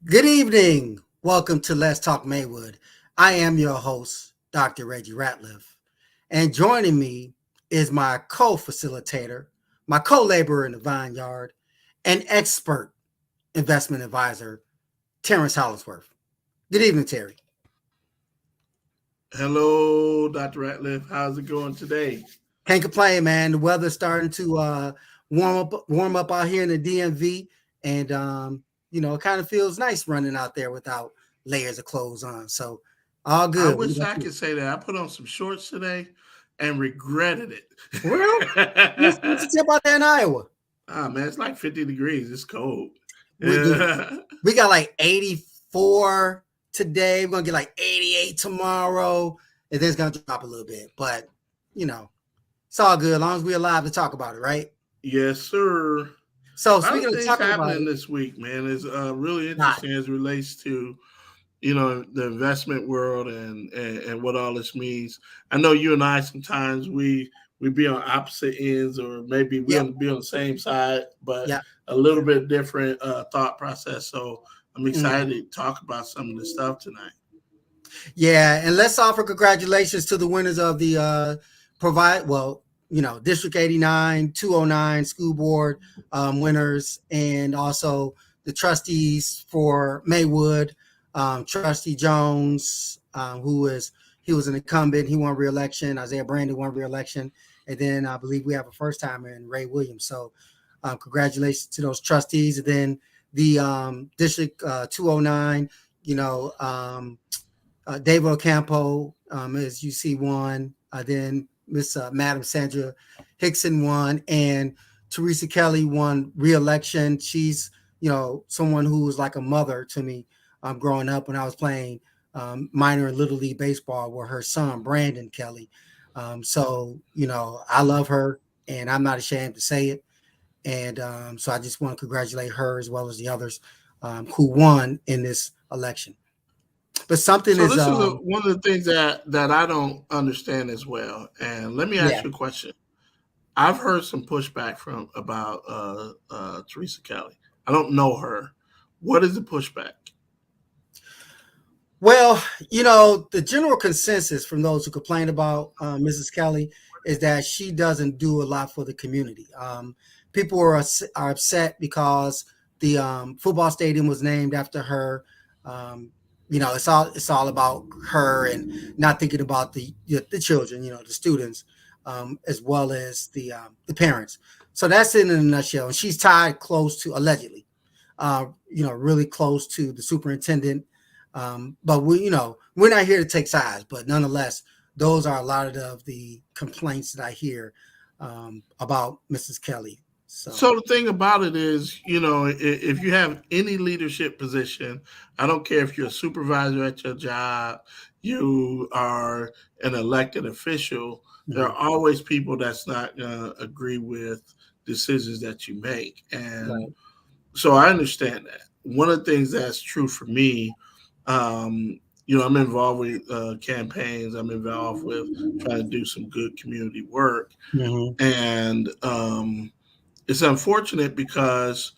Good evening. Welcome to Let's Talk Maywood. I am your host, Dr. Reggie Ratliff. And joining me is my co-facilitator, my co-laborer in the vineyard, and expert investment advisor, Terrence Hollisworth. Good evening, Terry. Hello, Dr. Ratliff. How's it going today? Can't complain, man. The weather's starting to warm up out here in the DMV, and it kind of feels nice running out there without layers of clothes on. So all I good. wish I could say that. I put on some shorts today and regretted Well, what's it. the tip out there in Iowa? Man, it's like 50 degrees. It's cold. Dude, Yeah. we got like 84 today. We're gonna get like 88 tomorrow, and then it's gonna drop a little bit. But you know, it's all good as long as we're alive to talk about it, right? Yes, sir. So A lot of speaking of things talking about happening it, this week, man. It's really not interesting as it relates to the investment world and what all this means. I know you and I sometimes we be on opposite ends, or maybe we yep, on be on the same side, but yep. a little bit different thought process. So I'm excited Mhm. to talk about some of this stuff tonight. Yeah, and let's offer congratulations to the winners of the District 89, 209 school board winners, and also the trustees for Maywood, Trustee Jones, he was an incumbent, he won re-election. Isaiah Brandon won re-election, and then I believe we have a first timer in Ray Williams. So congratulations to those trustees. And then the District 209, you know. Dave Ocampo, as you see, won. Then Miss Madam Sandra Hickson won, and Teresa Kelly won re-election. She's someone who was like a mother to me growing up when I was playing minor and little league baseball with her son Brandon Kelly. I love her, and I'm not ashamed to say it. And so I just want to congratulate her as well as the others who won in this election. But something So is this is one of the things that I don't understand as well. And let me yeah. ask you a question. I've heard some pushback from about Teresa Kelly. I don't know her. What is the pushback? Well, the general consensus from those who complain about Mrs. Kelly is that she doesn't do a lot for the community. People are upset because the football stadium was named after her. Um, it's all about her and not thinking about the children, the students, as well as the parents. So that's it in a nutshell. And she's tied close to allegedly, really close to the superintendent. But we're not here to take sides, but nonetheless, those are a lot of the complaints that I hear about Mrs. Kelly. So So the thing about it is, if you have any leadership position, I don't care if you're a supervisor at your job, you are an elected official, there mhm, are always people that's not going to agree with decisions that you make. And right, so I understand that. One of the things that's true for me, I'm involved with campaigns. I'm involved with trying to do some good community work, hmm, and it's unfortunate because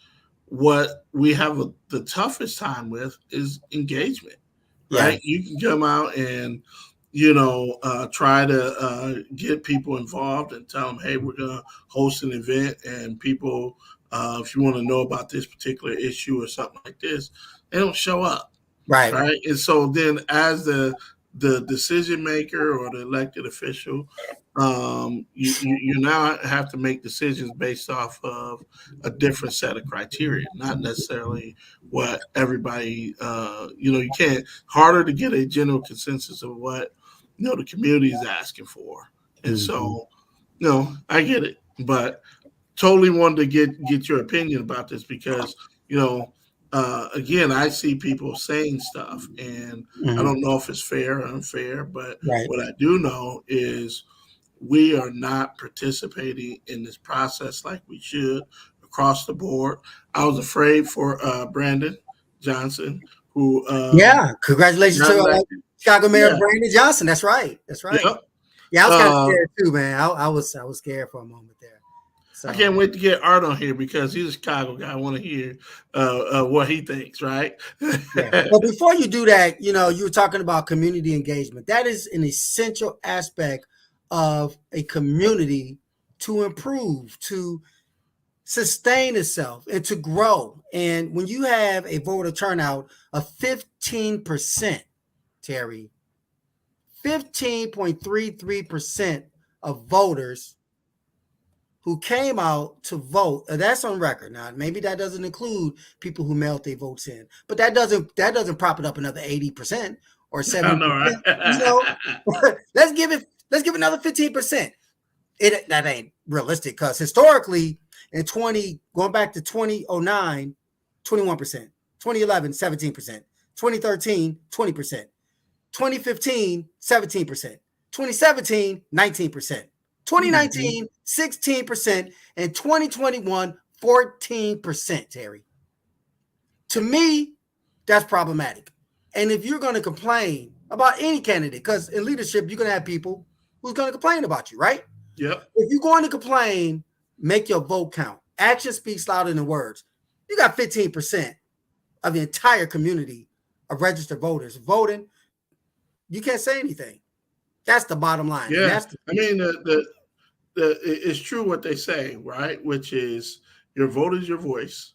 what we have the toughest time with is engagement, yeah, right? You can come out and try to get people involved and tell them, hey, we're going to host an event, and people, if you want to know about this particular issue or something like this, they don't show up, right, right? And so then, as the decision maker or the elected official, you now have to make decisions based off of a different set of criteria, not necessarily what everybody. You can't harder to get a general consensus of what the community is asking for, and hmm, so I get it, but totally wanted to get your opinion about this because again, I see people saying stuff, and I hmm, don't know if it's fair or unfair, but right, what I do know is we are not participating in this process like we should across the board. I was afraid for Brandon Johnson, who yeah. Congratulations got to elected. Chicago Mayor Yeah, Brandon Johnson. That's right. That's right. yep. Yeah, I was kind of Uh, scared too, man. I was scared for a moment there. I can't So wait to get Art on here because he's a Chicago guy. I want to hear what he thinks, right? yeah. But before you do that, you were talking about community engagement. That is an essential aspect of a community to improve, to sustain itself, and to grow. And when you have a voter turnout of 15%, Terry, 15.33% of voters who came out to vote. That's on record. Now, maybe that doesn't include people who mailed their votes in, but that doesn't prop it up another 80% or I know, 70%. right? Let's give another 15%. That ain't realistic because historically in 20 going back to 2009, 21%, 2011, 17%, 2013, 20%. 2015, 17%. 2017, 19%. Mhm. 2019, 16%. And 2021, 14%, Terry. To me, that's problematic. And if you're going to complain about any candidate, because in leadership, you're going to have people who's going to complain about you, right? Yep. If you're going to complain, make your vote count. Action speaks louder than words. You got 15% of the entire community of registered voters voting. You can't say anything. That's the bottom line, and Yeah. that's the I mean, it's true what they say, right? Which is your vote is your voice.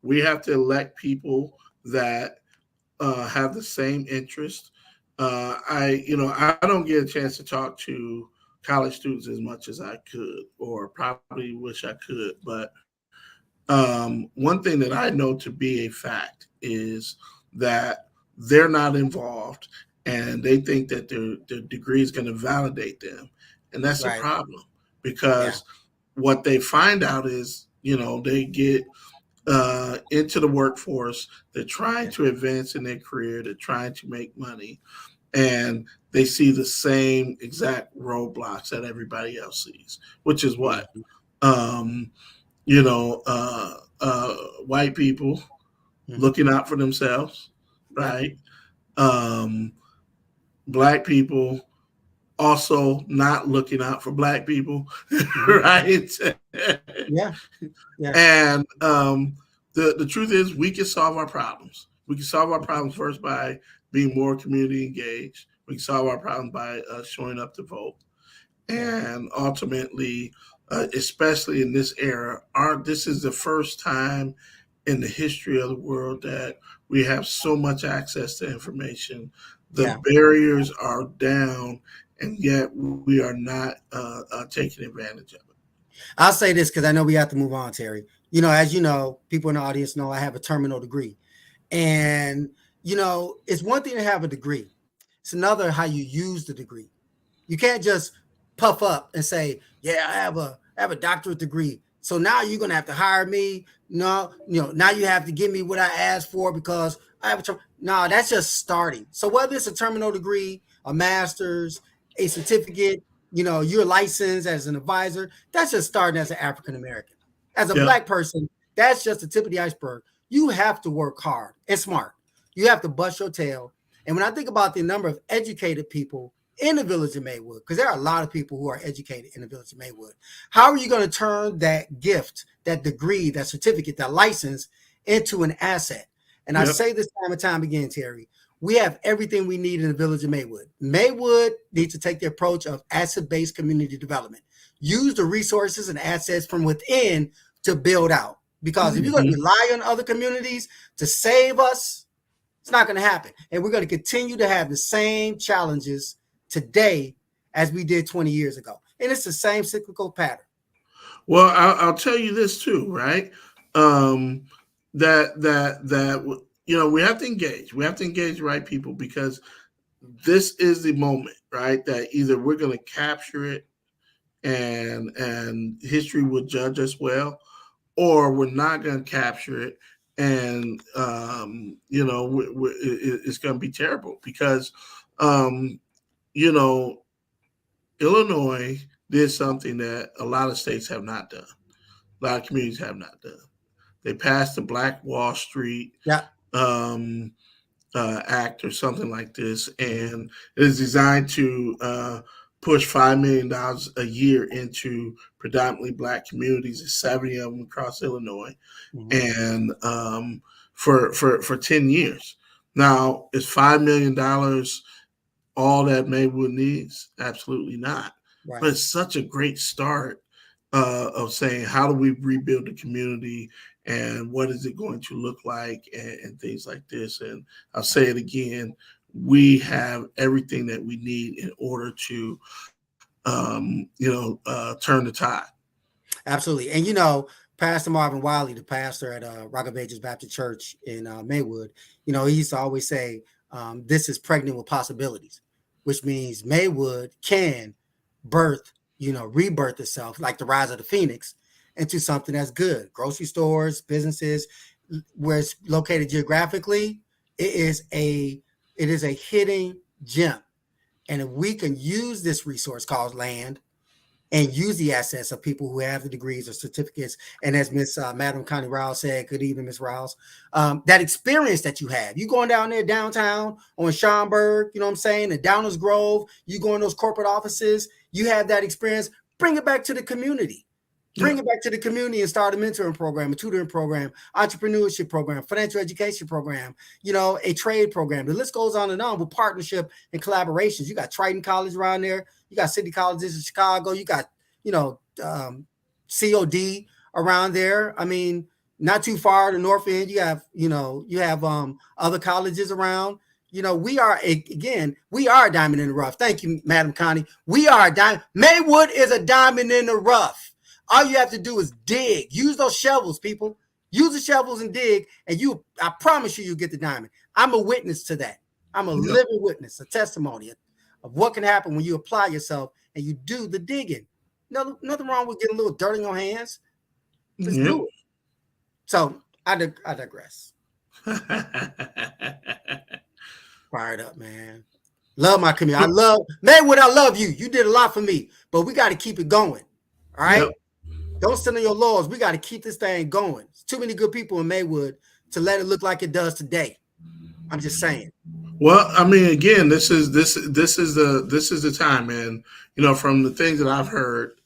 We have to elect people that have the same interest. I don't get a chance to talk to college students as much as I could, or probably wish I could. But one thing that I know to be a fact is that they're not involved, and they think that their degree is going to validate them, and that's a right. problem Yeah, because what they find out is, they get into the workforce. They're trying yeah, to advance in their career. They're trying to make money, and they see the same exact roadblocks that everybody else sees, which is what mm-hmm, um, you know, white people mm-hmm, looking out for themselves, yeah, right? Um, Black people also not looking out for black people, mm-hmm, right? yeah, yeah, And the truth is, we can solve our problems. We can solve our problems first by being more community engaged. We can solve our problems by showing up to vote, yeah. and ultimately, especially in this era, this is the first time in the history of the world that we have so much access to information. The Yeah. barriers are down, and yet we are not taking advantage of it. I'll say this because I know we have to move on, Terry. As you know, people in the audience know I have a terminal degree. And, it's one thing to have a degree, it's another how you use the degree. You can't just puff up and say, "Yeah, I have a doctorate degree. So now you're gonna have to hire me. No, now you have to give me what I asked for because I have a term." No, that's just starting. So whether it's a terminal degree, a master's, a certificate, you're licensed as an advisor, that's just starting as an African American. As a Yeah, black person, that's just the tip of the iceberg. You have to work hard and smart. You have to bust your tail. And when I think about the number of educated people in the village of Maywood, because there are a lot of people who are educated in the village of Maywood. How are you going to turn that gift, that degree, that certificate, that license into an asset? And I yep, say this time and time again, Terry, we have everything we need in the village of Maywood. Maywood needs to take the approach of asset-based community development. Use the resources and assets from within to build out. Because if you're going to hmm rely on other communities to save us, it's not going to happen. And we're going to continue to have the same challenges today as we did 20 years ago. And it's the same cyclical pattern. Well, I'll tell you this too, right? Um, that we have to engage. We have to engage the right people because this is the moment, right? That either we're going to capture it and history will judge us well, or we're not going to capture it, and it's going to be terrible because um, you know Illinois did something that a lot of states have not done. A lot of communities have not done. They passed the Black Wall Street Yeah. um, Act or something like this, Mm-hmm. and it is designed to push $5 million a year into predominantly Black communities, and 70 of them across Illinois, Mhm. and for 10 years. Now, is $5 million all that Maywood needs? Absolutely not. But Right. it's such a great start of saying, how do we rebuild the community, and what is it going to look like, and things like this. And I'll say it again, we have everything that we need in order to, turn the tide. Absolutely. And Pastor Marvin Wiley, the pastor at Rock of Ages Baptist Church in Maywood, he used to always say, this is pregnant with possibilities, which means Maywood can birth, rebirth itself like the rise of the phoenix into something that's good. Grocery stores, businesses, where it's located geographically, it is a hidden gem. And if we can use this resource called land and use the assets of people who have the degrees or certificates. And as Miss Madam Connie Rouse said, good evening, Miss Rouse, that experience that you have, you going down there downtown on Schaumburg, you know what I'm saying, and Downers Grove, you go in those corporate offices, you have that experience, bring it back to the community. Bring Yeah. it back to the community and start a mentoring program, a tutoring program, entrepreneurship program, financial education program, a trade program. The list goes on and on with partnership and collaborations. You got Triton College around there. You got City Colleges in Chicago. You got, COD around there. I mean, not too far to north end. You have other colleges around. We are we are a diamond in the rough. Thank you, Madam Connie. We are a diamond. Maywood is a diamond in the rough. All you have to do is dig. Use those shovels, people. Use the shovels and dig, and I promise you get the diamond. I'm a witness to that. I'm a Yeah. living witness, a testimony of what can happen when you apply yourself and you do the digging. Nothing wrong with getting a little dirt in your hands. Let's Yep. do it. So I digress. Fired up, man. Love my community. I love Maywood. I love you. You did a lot for me, but we got to keep it going. All right. Yep. Don't sit on your laurels. We got to keep this thing going. There's too many good people in Maywood to let it look like it does today. I'm just saying. Well, I mean, again, this is the time, and from the things that I've heard,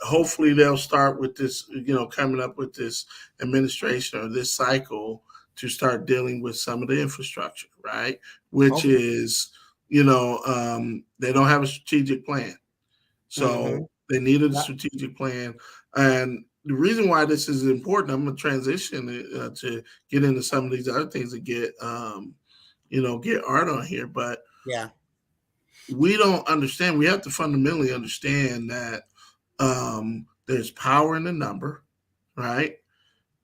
hopefully they'll start with this, coming up with this administration or this cycle to start dealing with some of the infrastructure, right? Which Hopefully. is, they don't have a strategic plan. Mm-hmm. So they needed a Yeah. strategic plan. And the reason why this is important, I'm going to transition to get into some of these other things to get Art on here. But Yeah. we don't understand. We have to fundamentally understand that there's power in the number, right?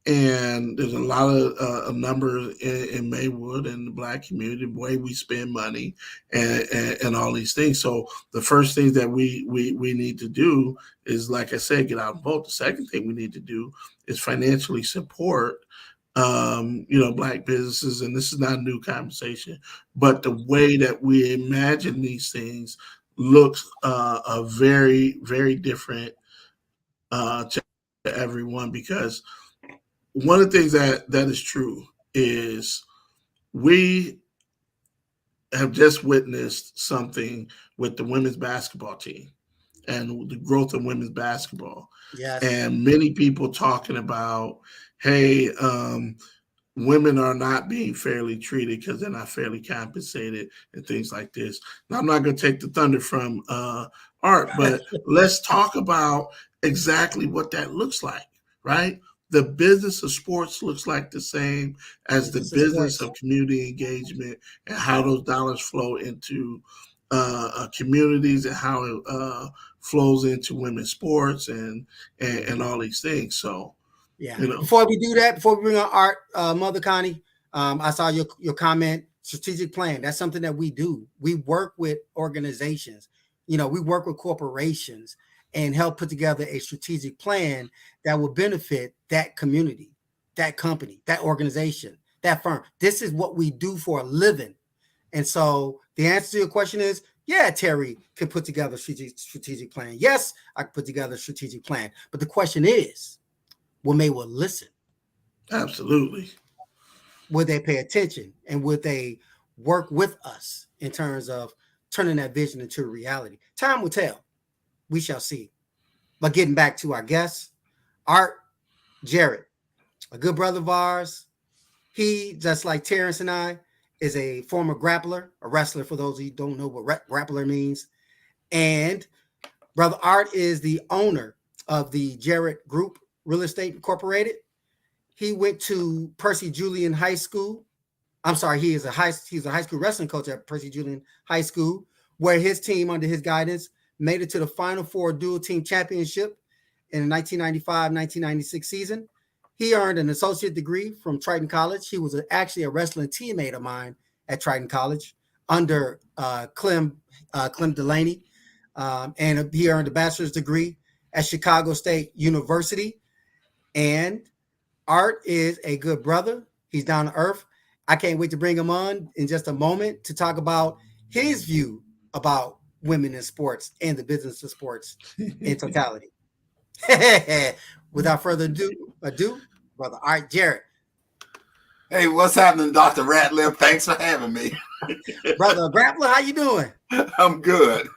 And there's a lot of numbers in Maywood and the Black community, the way we spend money, and all these things. So the first thing that we need to do is, like I said, get out and vote. The second thing we need to do is financially support, Black businesses. And this is not a new conversation, but the way that we imagine these things looks a very, very different to everyone, because one of the things that is true is we have just witnessed something with the women's basketball team and the growth of women's basketball, Yes. and many people talking about, hey, women are not being fairly treated because they're not fairly compensated and things like this. Now, I'm not going to take the thunder from Art, but let's talk about exactly what that looks like, right? The business of sports looks like the same as the Business is business sports. of community engagement, and how those dollars flow into communities, and how it flows into women's sports, and all these things. So, Yeah. you know, Before we do that, before we bring on Art, Mother Connie, I saw your comment. Strategic plan. That's something that we do. We work with organizations. We work with corporations and help put together a strategic plan that will benefit that community, that company, that organization, that firm. This is what we do for a living. And so the answer to your question is, yeah, Terry can put together a strategic plan. Yes, I can put together a strategic plan. But the question is, will Maywood listen? absolutely. Would they pay attention? And would they work with us in terms of turning that vision into a reality. Time will tell. We shall see. But getting back to our guest, Art Jarret, a good brother of ours. He, just like Terrence and I, is a former grappler, a wrestler, for those of you who don't know what grappler means. And Brother Art is the owner of the Jarret Group Real Estate Incorporated. He went to Percy Julian High School. I'm sorry, he's a high school wrestling coach at Percy Julian High School, where his team, under his guidance, made it to the Final Four dual team championship in the 1995-1996 season. He earned an associate degree from Triton College. He was actually a wrestling teammate of mine at Triton College under Clem Delaney. And he earned a bachelor's degree at Chicago State University. And Art is a good brother. He's down to earth. I can't wait to bring him on in just a moment to talk about his view about women in sports and the business of sports in totality. Without further ado, Brother Art Jarret. Hey, what's happening, Dr. Ratliff? Thanks for having me. Brother Grappler, how you doing? I'm good.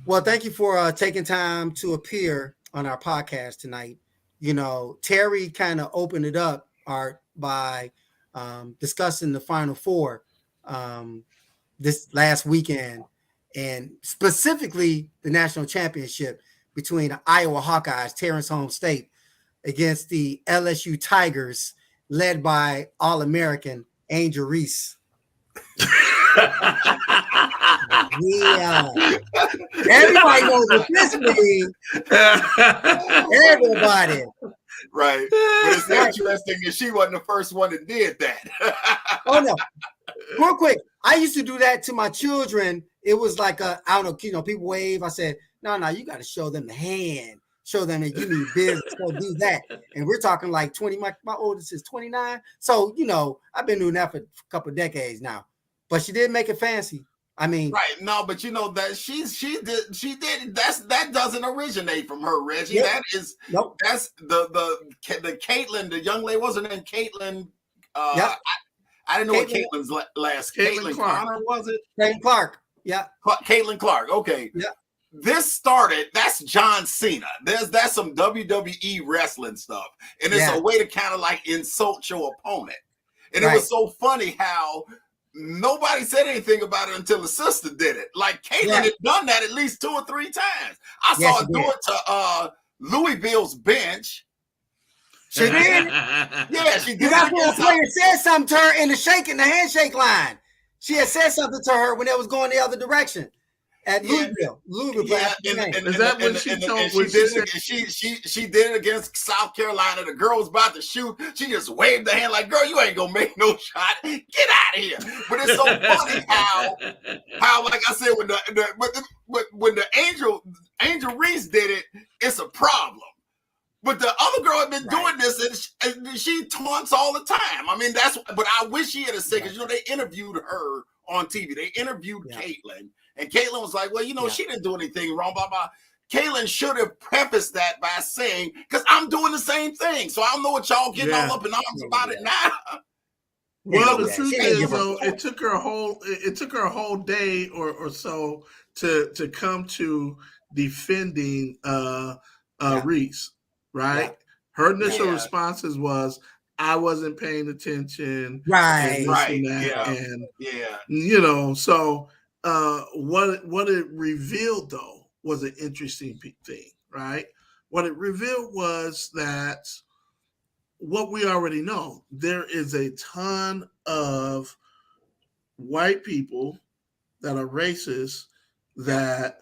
Well, thank you for taking time to appear on our podcast tonight. You know, Terry kind of opened it up, Art, by discussing the Final Four this last weekend, and specifically the national championship between the Iowa Hawkeyes, Terrence home state, against the LSU Tigers, led by All-American Angel Reese. Yeah. Everybody knows what this means. Everybody. Right. But it's interesting that she wasn't the first one that did that. Oh, no. Real quick. I used to do that to my children. It was like, I don't know, people wave. I said, no, you got to show them the hand. Show them that you need business. Go do that. And we're talking like 20. My oldest is 29. So, I've been doing that for a couple of decades now. But she did make it fancy. I mean, right? No, but that she did. That doesn't originate from her, Reggie. Yep. That is That's the Caitlin, the young lady, wasn't named Caitlin. Yep. I didn't know what Caitlin's last. Caitlin Clark, was it? Caitlin Clark. Yeah. Caitlin Clark. Okay. Yeah. This started. That's John Cena. That's some WWE wrestling stuff, and it's a way to kind of like insult your opponent. And it was so funny how nobody said anything about it until the sister did it. Like Caitlin had done that at least 2 or 3 times. I saw her do it to Louisville's bench. She did? Yeah, she did. That's when a player said something to her in the handshake line. She had said something to her when it was going the other direction. At Louisville. Is that when she told? She did it against South Carolina. The girl was about to shoot. She just waved the hand like, "Girl, you ain't gonna make no shot. Get out of here!" But it's so funny how like I said, when the Angel Reese did it, it's a problem. But the other girl had been doing this, and she taunts all the time. I mean, but I wish she had said, because they interviewed her on TV. They interviewed Caitlin. And Caitlin was like, well, she didn't do anything wrong, blah, blah. Caitlin should have prefaced that by saying, because I'm doing the same thing. So I don't know what y'all getting all up in arms about it now. Well, the truth is, though, it took her a whole day or so to come to defending Reese, right? Yeah. Her initial responses was, I wasn't paying attention. Right. So what it revealed, though, was an interesting thing, right? What it revealed was that what we already know, there is a ton of white people that are racist that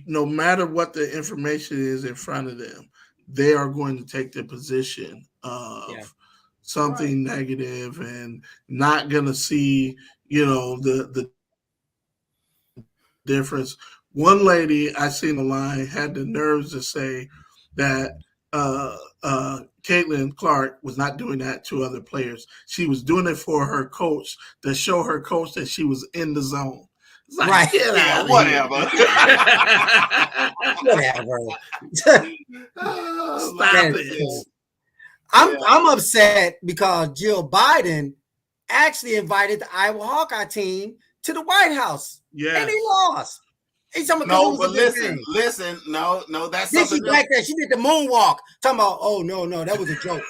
no matter what the information is in front of them, they are going to take the position of something negative and not going to see, the difference. One lady I seen online had the nerves to say that Caitlin Clark was not doing that to other players. She was doing it for her coach to show her coach that she was in the zone. It's like, whatever. Stop it. I'm upset because Jill Biden actually invited the Iowa Hawkeye team to the White House, and he lost. He's talking about No, but listen, no, that's then something she back there. She did the moonwalk. Talking about, oh no, that was a joke.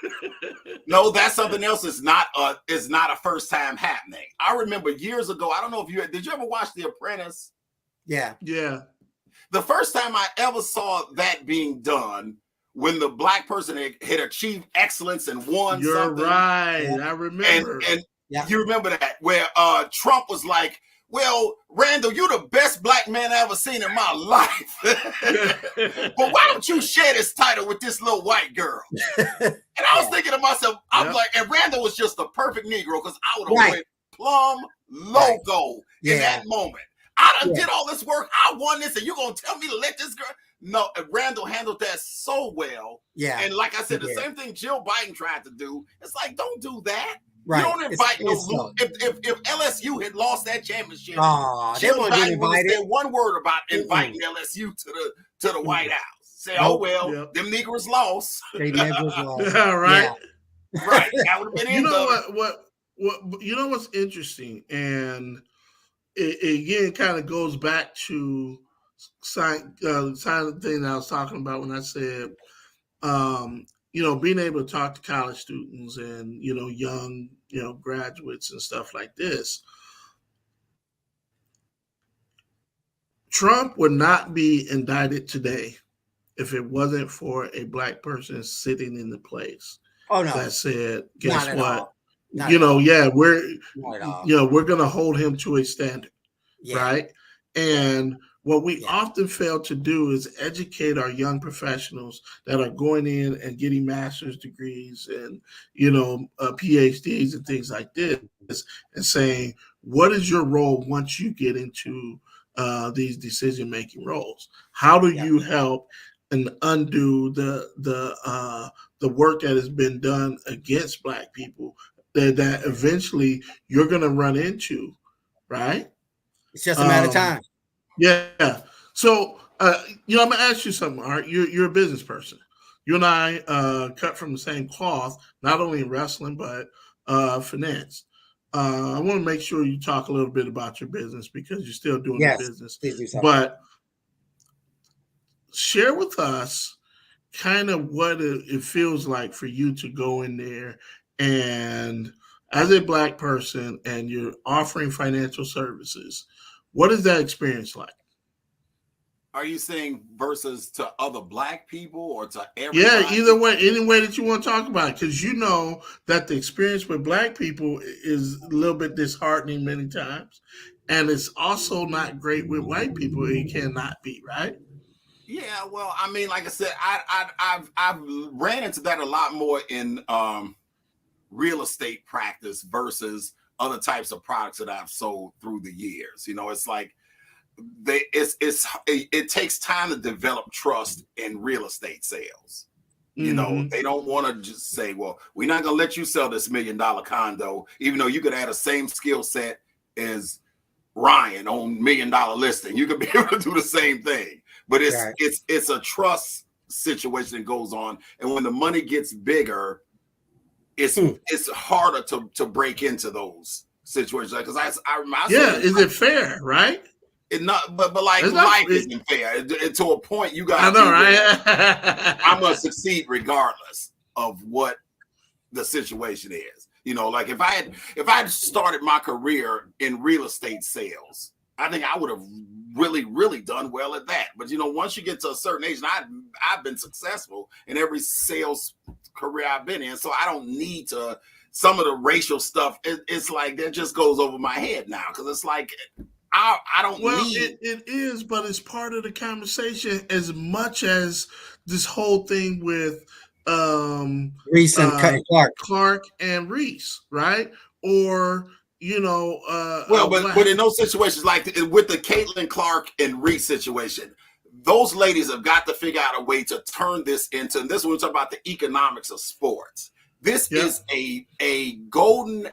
No, that's something else. It's not a first time happening. I remember years ago. I don't know if did you ever watch The Apprentice? Yeah. The first time I ever saw that being done, when the black person had achieved excellence and won You're something. Right. I remember. And you remember that, where Trump was like, well, Randall, you're the best black man I ever seen in my life. But why don't you share this title with this little white girl? And I was thinking to myself, I'm like, and Randall was just the perfect Negro, because I would have went plum logo in that moment. I done did all this work. I won this, and you're going to tell me to let this girl? No, Randall handled that so well. Yeah. And like I said, the same thing Jill Biden tried to do. It's like, don't do that. Right. You don't invite if LSU had lost that championship, Jill Biden would have said one word about inviting LSU to the White House. Say, them Negroes lost. They never lost. Right. Yeah. Right. That would have been what you know what's interesting, and it again kind of goes back to the thing that I was talking about when I said being able to talk to college students and, young, graduates and stuff like this. Trump would not be indicted today if it wasn't for a black person sitting in the place. Oh, no. That said, guess what? We're going to hold him to a standard. Yeah. Right. And what we often fail to do is educate our young professionals that are going in and getting master's degrees and, PhDs and things like this, and saying, what is your role once you get into these decision-making roles? How do you help and undo the work that has been done against Black people that eventually you're going to run into, right? It's just a matter of time. Yeah. So, I'm going to ask you something, Art. You're a business person. You and I cut from the same cloth, not only in wrestling, but finance. I want to make sure you talk a little bit about your business, because you're still doing the business. But share with us kind of what it feels like for you to go in there and, as a Black person, and you're offering financial services. What is that experience like? Are you saying versus to other Black people or to everybody? Yeah, either way, any way that you want to talk about it, because you know that the experience with Black people is a little bit disheartening many times, and it's also not great with white people. It cannot be, right? Yeah, well, I mean, like I said, I've ran into that a lot more in real estate practice versus other types of products that I've sold through the years. It's like it takes time to develop trust in real estate sales. They don't want to just say, well, we're not going to let you sell this $1 million condo, even though you could have the same skill set as Ryan on $1 million listing. You could be able to do the same thing, but it's a trust situation that goes on. And when the money gets bigger, it's harder to break into those situations. Because is it fair, right? It not, but like life isn't fair. To a point, you got. I know, right? I'm gonna succeed regardless of what the situation is. Like if I had started my career in real estate sales, I think I would have really, really done well at that. But once you get to a certain age, and I've been successful in every sales career I've been in, so I don't need to. Some of the racial stuff, it's like that just goes over my head now, because it's like I don't need. It is, but it's part of the conversation as much as this whole thing with Reese and Clark and Reese, right? Or but in those situations, like with the Caitlin Clark and Reese situation, those ladies have got to figure out a way to turn this into, and this is when we talk about the economics of sports. This is a golden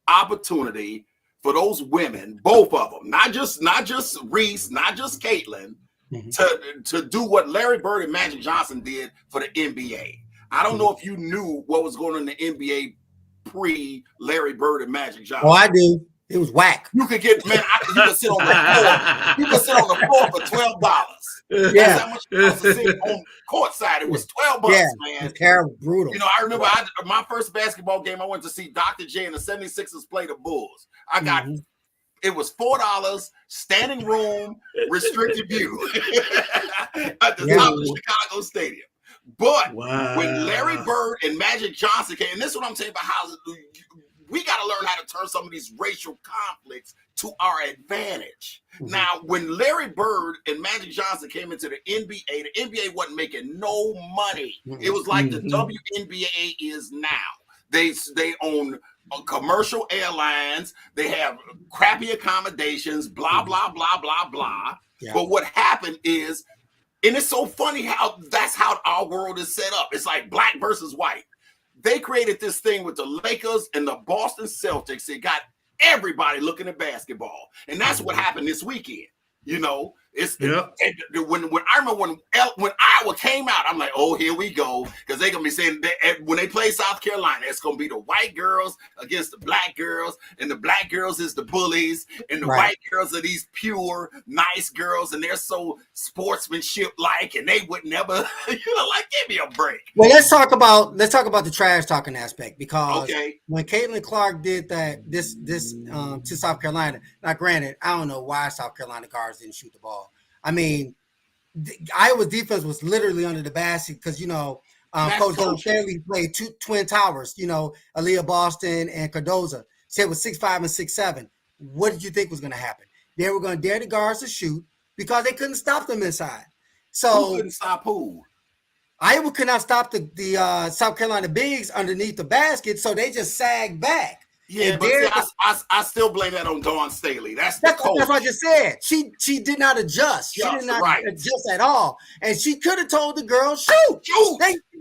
opportunity for those women, both of them, not just Reese, not just Caitlin, to do what Larry Bird and Magic Johnson did for the NBA. I don't know if you knew what was going on in the NBA pre Larry Bird and Magic Johnson. Oh, I do. It was whack. You could get, man, you could sit on the floor. You could sit on the floor for $12. Yeah. That's how much it cost to sit on courtside. It was $12, Yeah, man. it's terrible, brutal. You know, I remember my first basketball game, I went to see Dr. J and the 76ers play the Bulls. I got it was $4, standing room, restricted view at the top of the Chicago Stadium. But when Larry Bird and Magic Johnson came, and this is what I'm saying about how we got to learn how to turn some of these racial conflicts to our advantage. Now, when Larry Bird and Magic Johnson came into the NBA wasn't making no money. It was like the WNBA is now. They own commercial airlines. They have crappy accommodations, blah, blah, blah, blah, blah. Yeah. But what happened is, and it's so funny how that's how our world is set up. It's like black versus white. They created this thing with the Lakers and the Boston Celtics. It got everybody looking at basketball. And that's what happened this weekend. You know, when I remember when Iowa came out, I'm like, oh, here we go. Because they're going to be saying when they play South Carolina, it's going to be the white girls against the black girls. And the black girls is the bullies. And the white girls are these pure, nice girls. And they're so sportsmanship-like. And they would never, like, give me a break. Well, let's talk about the trash talking aspect. Because when Caitlin Clark did this to South Carolina, now granted, I don't know why South Carolina guards didn't shoot the ball. I mean, Iowa's defense was literally under the basket because, Coach Don Stanley played two twin towers, Aaliyah Boston and Cardoza. Said it was 6'5" and 6'7". What did you think was going to happen? They were going to dare the guards to shoot because they couldn't stop them inside. So who couldn't stop who? Iowa could not stop the South Carolina bigs underneath the basket, so they just sagged back. Yeah, but I still blame that on Dawn Staley. That's what I just said. She did not adjust. She did not adjust at all. And she could have told the girl, shoot.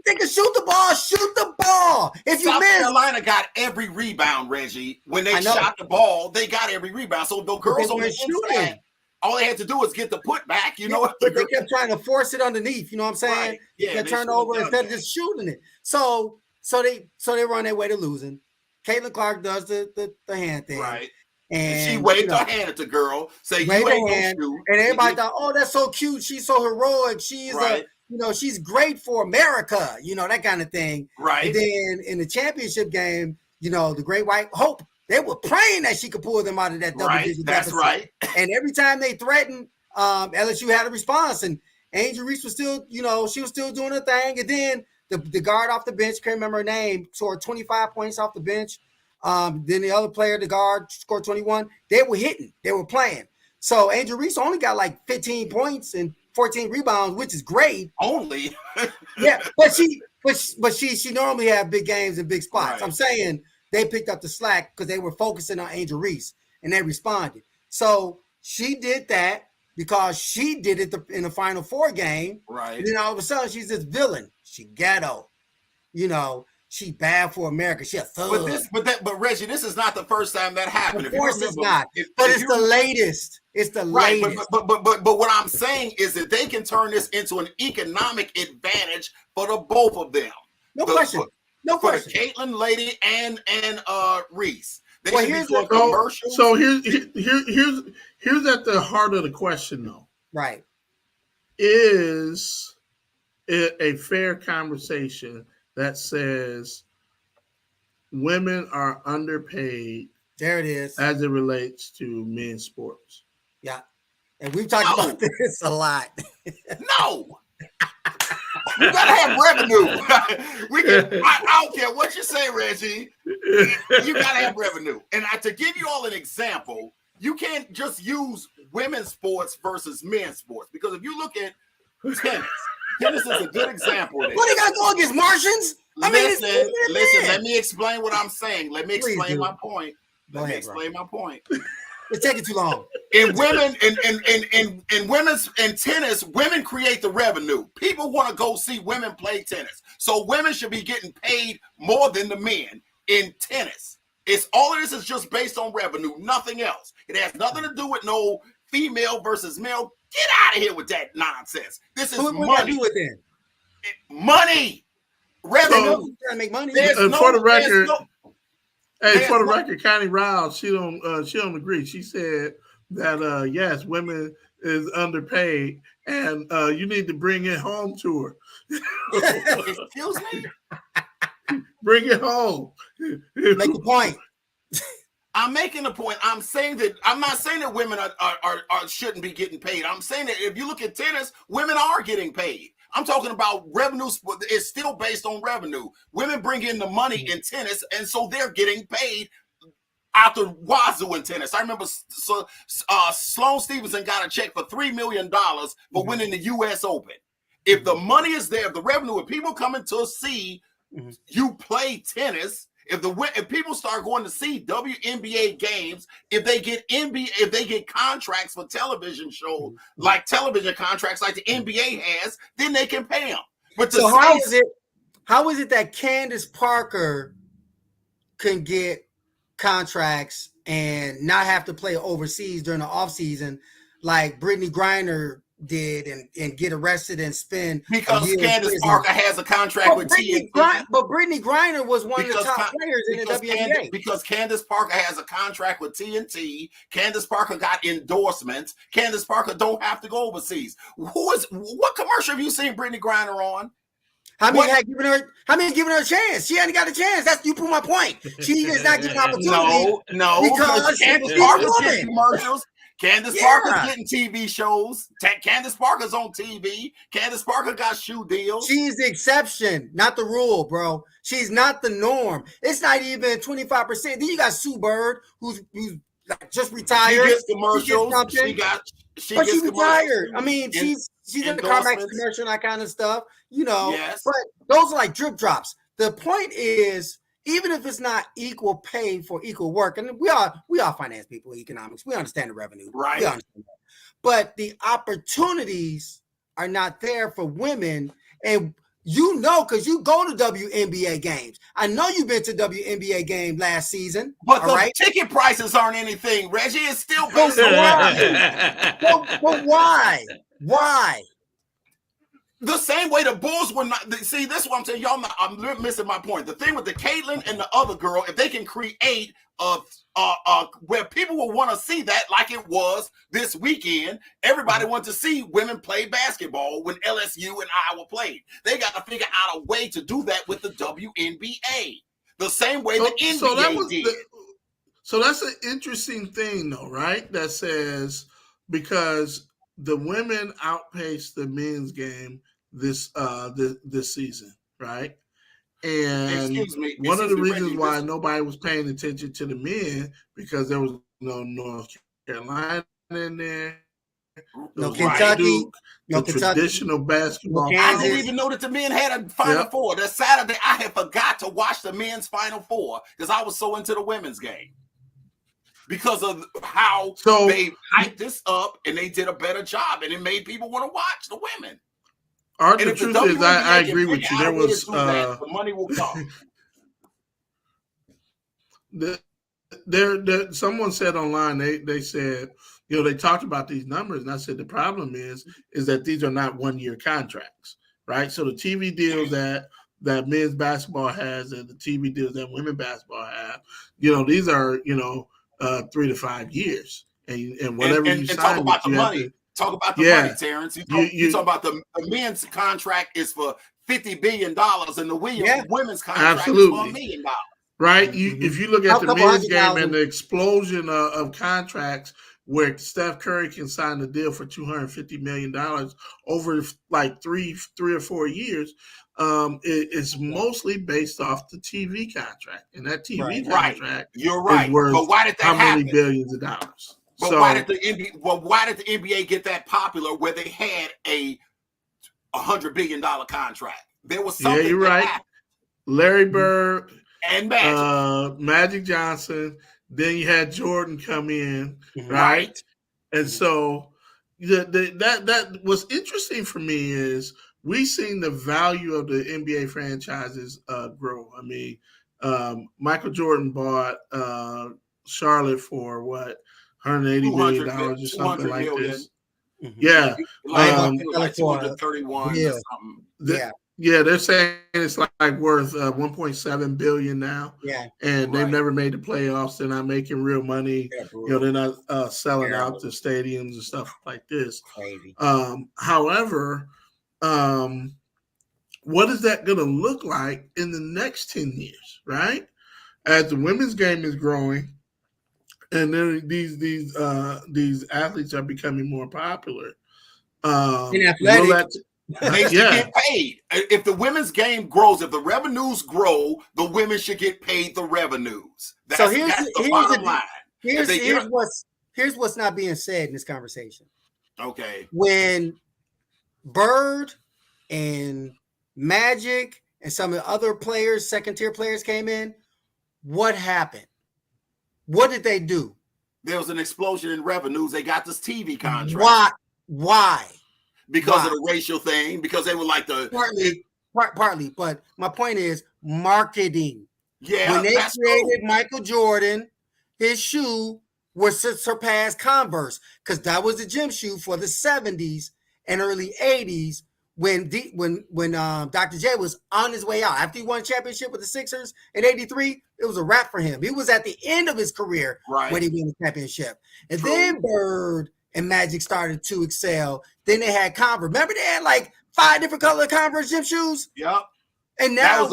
They can shoot the ball. Shoot the ball. If you South miss. Carolina got every rebound, Reggie. When they shot the ball, they got every rebound. So the girls on the inside, all they had to do was get the putback. You know what? But they kept trying to force it underneath. You know what I'm saying? Right. Yeah, they turned over instead of just shooting it. So they run their way to losing. Caitlin Clark does the hand thing. Right. And she waved her hand at the girl, say you ain't gonna shoot. And everybody thought, oh, that's so cute. She's so heroic. She's she's great for America, that kind of thing. Right. And then in the championship game, the Great White Hope, they were praying that she could pull them out of that double-digit deficit. Right. And every time they threatened, LSU had a response. And Angel Reese was still, she was still doing her thing. And then the guard off the bench, can't remember her name, scored 25 points off the bench. Then the other player, the guard, scored 21. They were hitting. They were playing. So Angel Reese only got like 15 points and 14 rebounds, which is great. Only. Yeah, but she normally have big games and big spots. Right. I'm saying they picked up the slack because they were focusing on Angel Reese and they responded. So she did that because she did it in the Final Four game. Right. And then all of a sudden she's this villain. She ghetto. She bad for America. She a thug. But Reggie, this is not the first time that happened. Of course it's not. But it's the latest. It's the latest. But what I'm saying is that they can turn this into an economic advantage for the both of them. No question. For the Caitlin lady and Reese. Here's at the heart of the question though. Right. Is it a fair conversation that says women are underpaid? There it is. As it relates to men's sports. Yeah. And we've talked about this a lot. No. You gotta have revenue. I don't care what you say, Reggie. You gotta have revenue. And to give you all an example, you can't just use women's sports versus men's sports. Because if you look at tennis is a good example of this. What, they got to go against Martians? Listen, let me explain what I'm saying. Let me explain my point. Let me explain my point. It's taking too long. In women, in women's in tennis, women create the revenue. People want to go see women play tennis. So women should be getting paid more than the men in tennis. It's all of this is just based on revenue, nothing else. It has nothing to do with no female versus male. Get out of here with that nonsense. This is money. What do you do with it? Money. Revenue. Trying to make money. For the record, Hey, for the record, Connie Rouse, she don't agree. She said that yes, women is underpaid, and you need to bring it home to her. Excuse me? Bring it home. Make a point. I'm making a point. I'm not saying that women are shouldn't be getting paid. I'm saying that if you look at tennis, women are getting paid. I'm talking about revenue. It's still based on revenue. Women bring in the money in tennis, and so they're getting paid out the wazoo in tennis. I remember Sloane Stevenson got a check for $3 million for winning the U.S. Open. If the money is there, if the revenue, if people coming to see you play tennis, if people start going to see WNBA games, if they get contracts for television shows, like television contracts like the NBA has, then they can pay them. But so how is it that Candace Parker can get contracts and not have to play overseas during the off season like Brittany Griner did and get arrested and spend because Candace Parker has a contract with TNT. But Brittany Griner was one of the top players in the WNBA. Because Candace Parker has a contract with TNT. Candace Parker got endorsements. Candace Parker don't have to go overseas. What commercial have you seen Brittany Griner on? How many giving her a chance? She hadn't got a chance. That's you prove my point. She is not getting opportunity. No, because Candace Parker's getting commercials. Candace Parker's getting TV shows. Candace Parker's on TV. Candace Parker got shoe deals. She's the exception, not the rule, bro. She's not the norm. It's not even 25%. Then you got Sue Bird, who's like just retired. She gets commercials. She retired. I mean, she's in the CarMax commercial and that kind of stuff, you know. Yes. But those are like drip drops. The point is, even if it's not equal pay for equal work, and we are finance people, economics, we understand the revenue, right? We understand that. But the opportunities are not there for women, and you know, because you go to WNBA games. I know you've been to WNBA game last season, but the ticket prices aren't anything. Reggie is still based on but why? Why? The same way the Bulls were not. See, this is what I'm saying. I'm missing my point. The thing with the Caitlyn and the other girl, if they can create where people will want to see that, like it was this weekend, everybody wants to see women play basketball when LSU and Iowa played. They got to figure out a way to do that with the WNBA, the same way the NBA did. So that's an interesting thing, though, right? That says because the women outpaced the men's game this season, right? And one of the reasons why nobody was paying attention to the men because there was no North Carolina in there, no Kentucky, no traditional basketball. I didn't even know that the men had a Final Four. That Saturday, I had forgot to watch the men's Final Four because I was so into the women's game. Because of how they hyped this up and they did a better job and it made people want to watch the women. Art, the truth is, I agree with you. There was the money will come. Someone said online, they said, you know, they talked about these numbers, and I said the problem is that these are not 1-year contracts, right? So the TV deals that men's basketball has and the TV deals that women basketball have, you know, these are 3 to 5 years, and whatever you sign, talk about the money. Talk about the money, Terrence. You talk about the men's contract is for $50 billion, and the women's contract is for $1 million. Right? If you look at the men's game and the explosion of contracts, where Steph Curry can sign a deal for $250 million over like three or 4 years, it's mostly based off the TV contract, and that TV contract, you're right. Is worth but why did that happen? Many billions of dollars? But why did the NBA get that popular where they had a $100 billion contract? There was something. Yeah, you're right. Happened. Larry Bird and Magic Johnson. Then you had Jordan come in, right? And so that what's interesting for me is we've seen the value of the NBA franchises grow. I mean, Michael Jordan bought Charlotte for what? $180 million or something like this. Yeah. Like 231 or something. Yeah, they're saying it's like worth 1.7 billion now, Yeah, and they've Right. never made the playoffs. They're not making real money. Yeah, They're not selling out Terrible. the stadiums and stuff like this. Crazy. However, um, what is that going to look like in the next 10 years, right? As the women's game is growing, and then these athletes are becoming more popular. and Will athletic. that? They should Yeah. get paid. If the women's game grows, if the revenues grow, the women should get paid the revenues. That's the bottom line. Here's what's not being said in this conversation. Okay. When Bird and Magic and some of the other players, second-tier players came in, what happened? What did they do? There was an explosion in revenues. They got this TV contract. Why? Because of the racial thing, because they were like the partly, but my point is marketing. Yeah, when they created Michael Jordan, his shoe was to surpass Converse because that was the gym shoe for the 70s and early 80s when Dr. J was on his way out. After he won a championship with the Sixers in 83, it was a wrap for him. He was at the end of his career when he won the championship. And then Bird and Magic started to excel. Then they had Converse. Remember they had like 5 different color Converse gym shoes? Yep. And now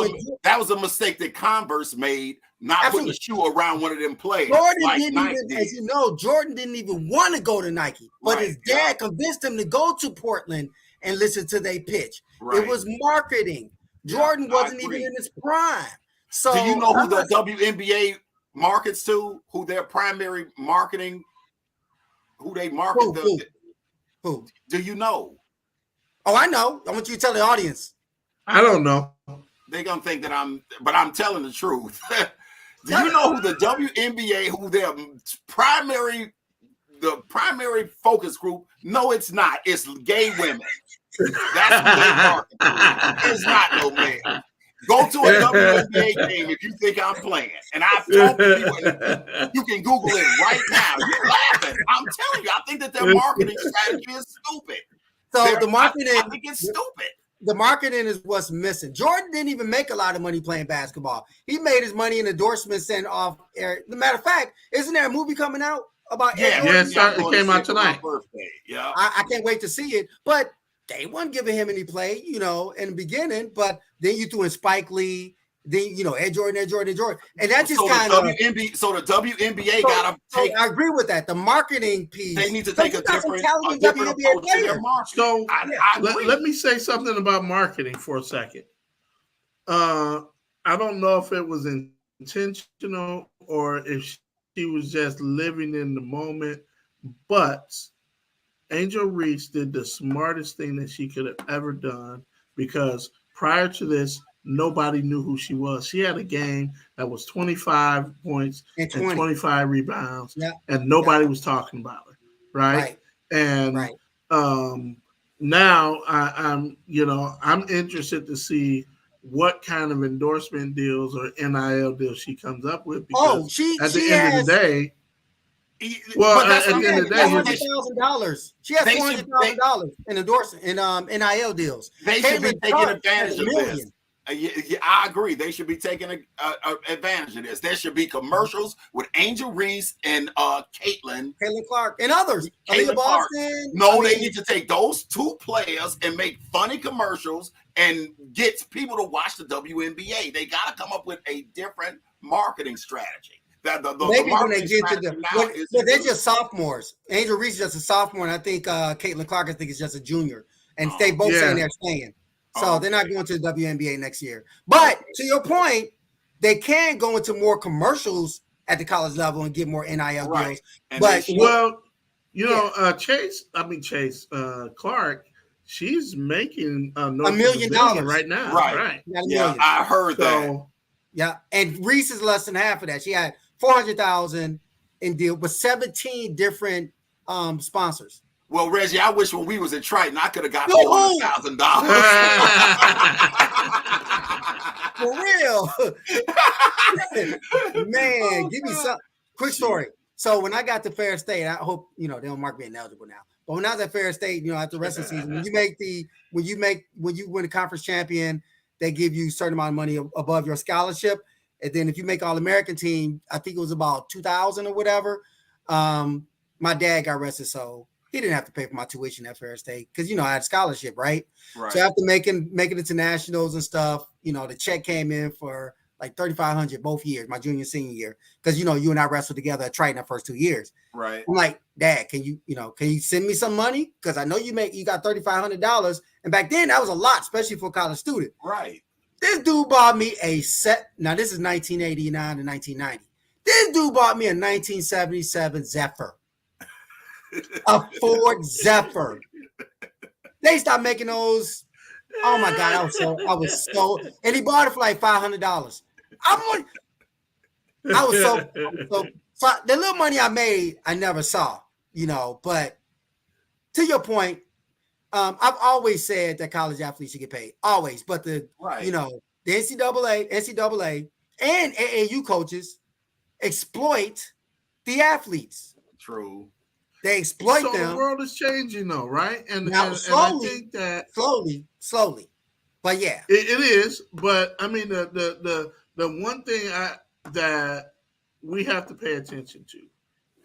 that was a mistake that Converse made, not putting a shoe around one of them players. Jordan didn't even want to go to Nike, but his dad convinced him to go to Portland and listen to their pitch. Right. It was marketing. Jordan wasn't even in his prime. So do you know who the WNBA markets to? Who their primary marketing? Who they market? Who? Do you know? Oh, I know. I want you to tell the audience. I don't know. They're gonna think that I'm telling the truth. Do you know who the WNBA, who their primary focus group? No, it's not. It's gay women. That's who they market to. It's not no man. Go to a WNBA game if you think I'm playing. And I've told people, you can Google it right now. You're laughing. I'm telling you, I think that their marketing strategy is stupid. So the marketing, I think it's stupid. The marketing is what's missing. Jordan didn't even make a lot of money playing basketball. He made his money in endorsements and off air. As a matter of fact, isn't there a movie coming out about it came out tonight. Yeah, I can't wait to see it. But they weren't giving him any play, in the beginning. But then you threw in Spike Lee, then Ed Jordan, and that just kind of. So the WNBA gotta take. I agree with that. The marketing piece. They need to take a different approach WNBA to their marketing. So let me say something about marketing for a second. I don't know if it was intentional or if she was just living in the moment, but Angel Reese did the smartest thing that she could have ever done because prior to this, nobody knew who she was. She had a game that was 25 points and 25 rebounds, and nobody was talking about her, right? And now I'm interested to see what kind of endorsement deals or NIL deals she comes up with. Because at the end of the day, at the end of the day, $400,000. She has $400,000 in endorsement in NIL deals. They should be taking advantage of this. Yeah, I agree. They should be taking advantage of this. There should be commercials with Angel Reese and Caitlin Clark and others. Caitlin Clark. They need to take those two players and make funny commercials and get people to watch the WNBA. They got to come up with a different marketing strategy. Maybe when they get to they're just sophomores. Angel Reese is just a sophomore, and I think Caitlin Clark is just a junior. And they both saying they're staying. So they're not going to the WNBA next year. But to your point, they can go into more commercials at the college level and get more NIL deals. But Chase Clark, she's making $1 million right now. Right. Yeah, I heard that. Yeah, and Reese is less than half of that. She had $400,000 in deal with 17 different sponsors. Well, Reggie, I wish when we was at Triton, I could have got $400,000. For real. Man, give me some quick story. So when I got to Fair State, I hope they don't mark me ineligible now. But when I was at Ferris State, after the rest of the season, when you win a conference champion, they give you a certain amount of money above your scholarship. And then if you make All-American team, I think it was about 2,000 or whatever. My dad got arrested, so he didn't have to pay for my tuition at Ferris State because I had a scholarship, right? So after making it to nationals and stuff, the check came in for like $3,500 both years, my junior senior year, because you and I wrestled together at Triton the first 2 years. Right. I'm like, Dad, can you send me some money? Because I know you got $3,500, and back then that was a lot, especially for a college student. Right. This dude bought me a set. Now this is 1989 to 1990. This dude bought me a 1977 Zephyr, a Ford Zephyr. They stopped making those. Oh my God, I was so, and he bought it for like $500. I was so the little money I made, I never saw, but to your point, I've always said that college athletes should get paid, always, but the NCAA and AAU coaches exploit the athletes. True. They exploit them. So the world is changing though, right? And slowly, I think that slowly. But yeah. It is, but I mean the one thing that we have to pay attention to,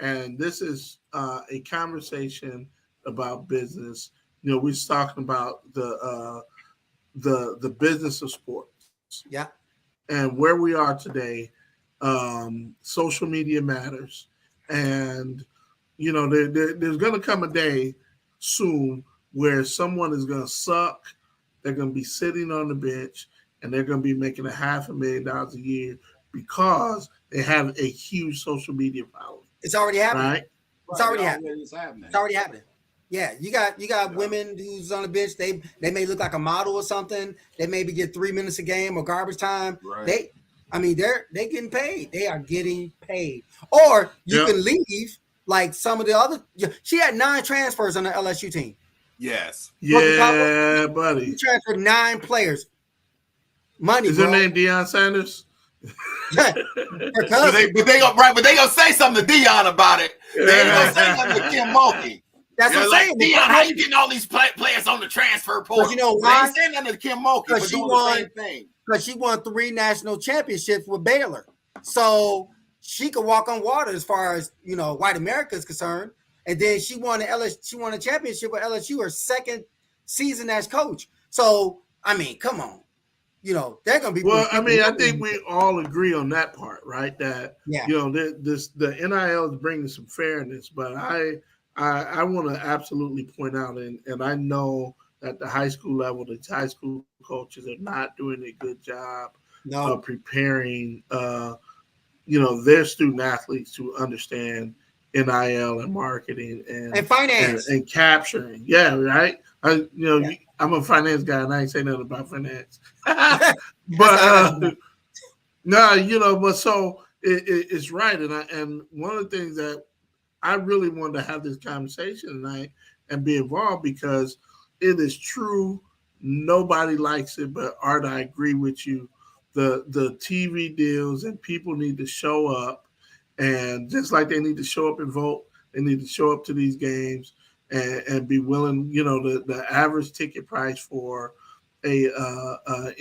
and this is a conversation about business. We're talking about the business of sports. Yeah. And where we are today, social media matters. And there's going to come a day soon where someone is going to suck. They're going to be sitting on the bench and they're going to be making $500,000 a year because they have a huge social media following. It's already happening. Right? It's already happening. It's already happening. Yeah, you got women who's on the bench. They may look like a model or something. They maybe get 3 minutes a game or garbage time. Right. They're getting paid. They are getting paid. Or you can leave like some of the other. She had 9 transfers on the LSU team. Yes. Yeah, buddy. She transferred 9 players. Money. Is her name Deion Sanders? But they gonna say something to Deion about it. They ain't gonna say something to Kim Mulkey. That's what I'm saying. Deion, how you getting all these players on the transfer portal? You know why? They ain't saying nothing to Kim Mulkey for doing the same thing. Because she won 3 national championships with Baylor, so she could walk on water as far as white America is concerned. And then she won a championship with LSU, her second season as coach. So come on. They're gonna be. Well, I think we all agree on that part, right? That the NIL is bringing some fairness, but I want to absolutely point out, and I know that the high school level, the high school coaches are not doing a good job of preparing, their student athletes to understand NIL and marketing and finance and capturing. Yeah, right. I'm a finance guy and I ain't saying nothing about finance. But but so it's right. And one of the things that I really wanted to have this conversation tonight and be involved because it is true. Nobody likes it, but Art, I agree with you. The TV deals and people need to show up, and just like they need to show up and vote, they need to show up to these games and be willing. The average ticket price for a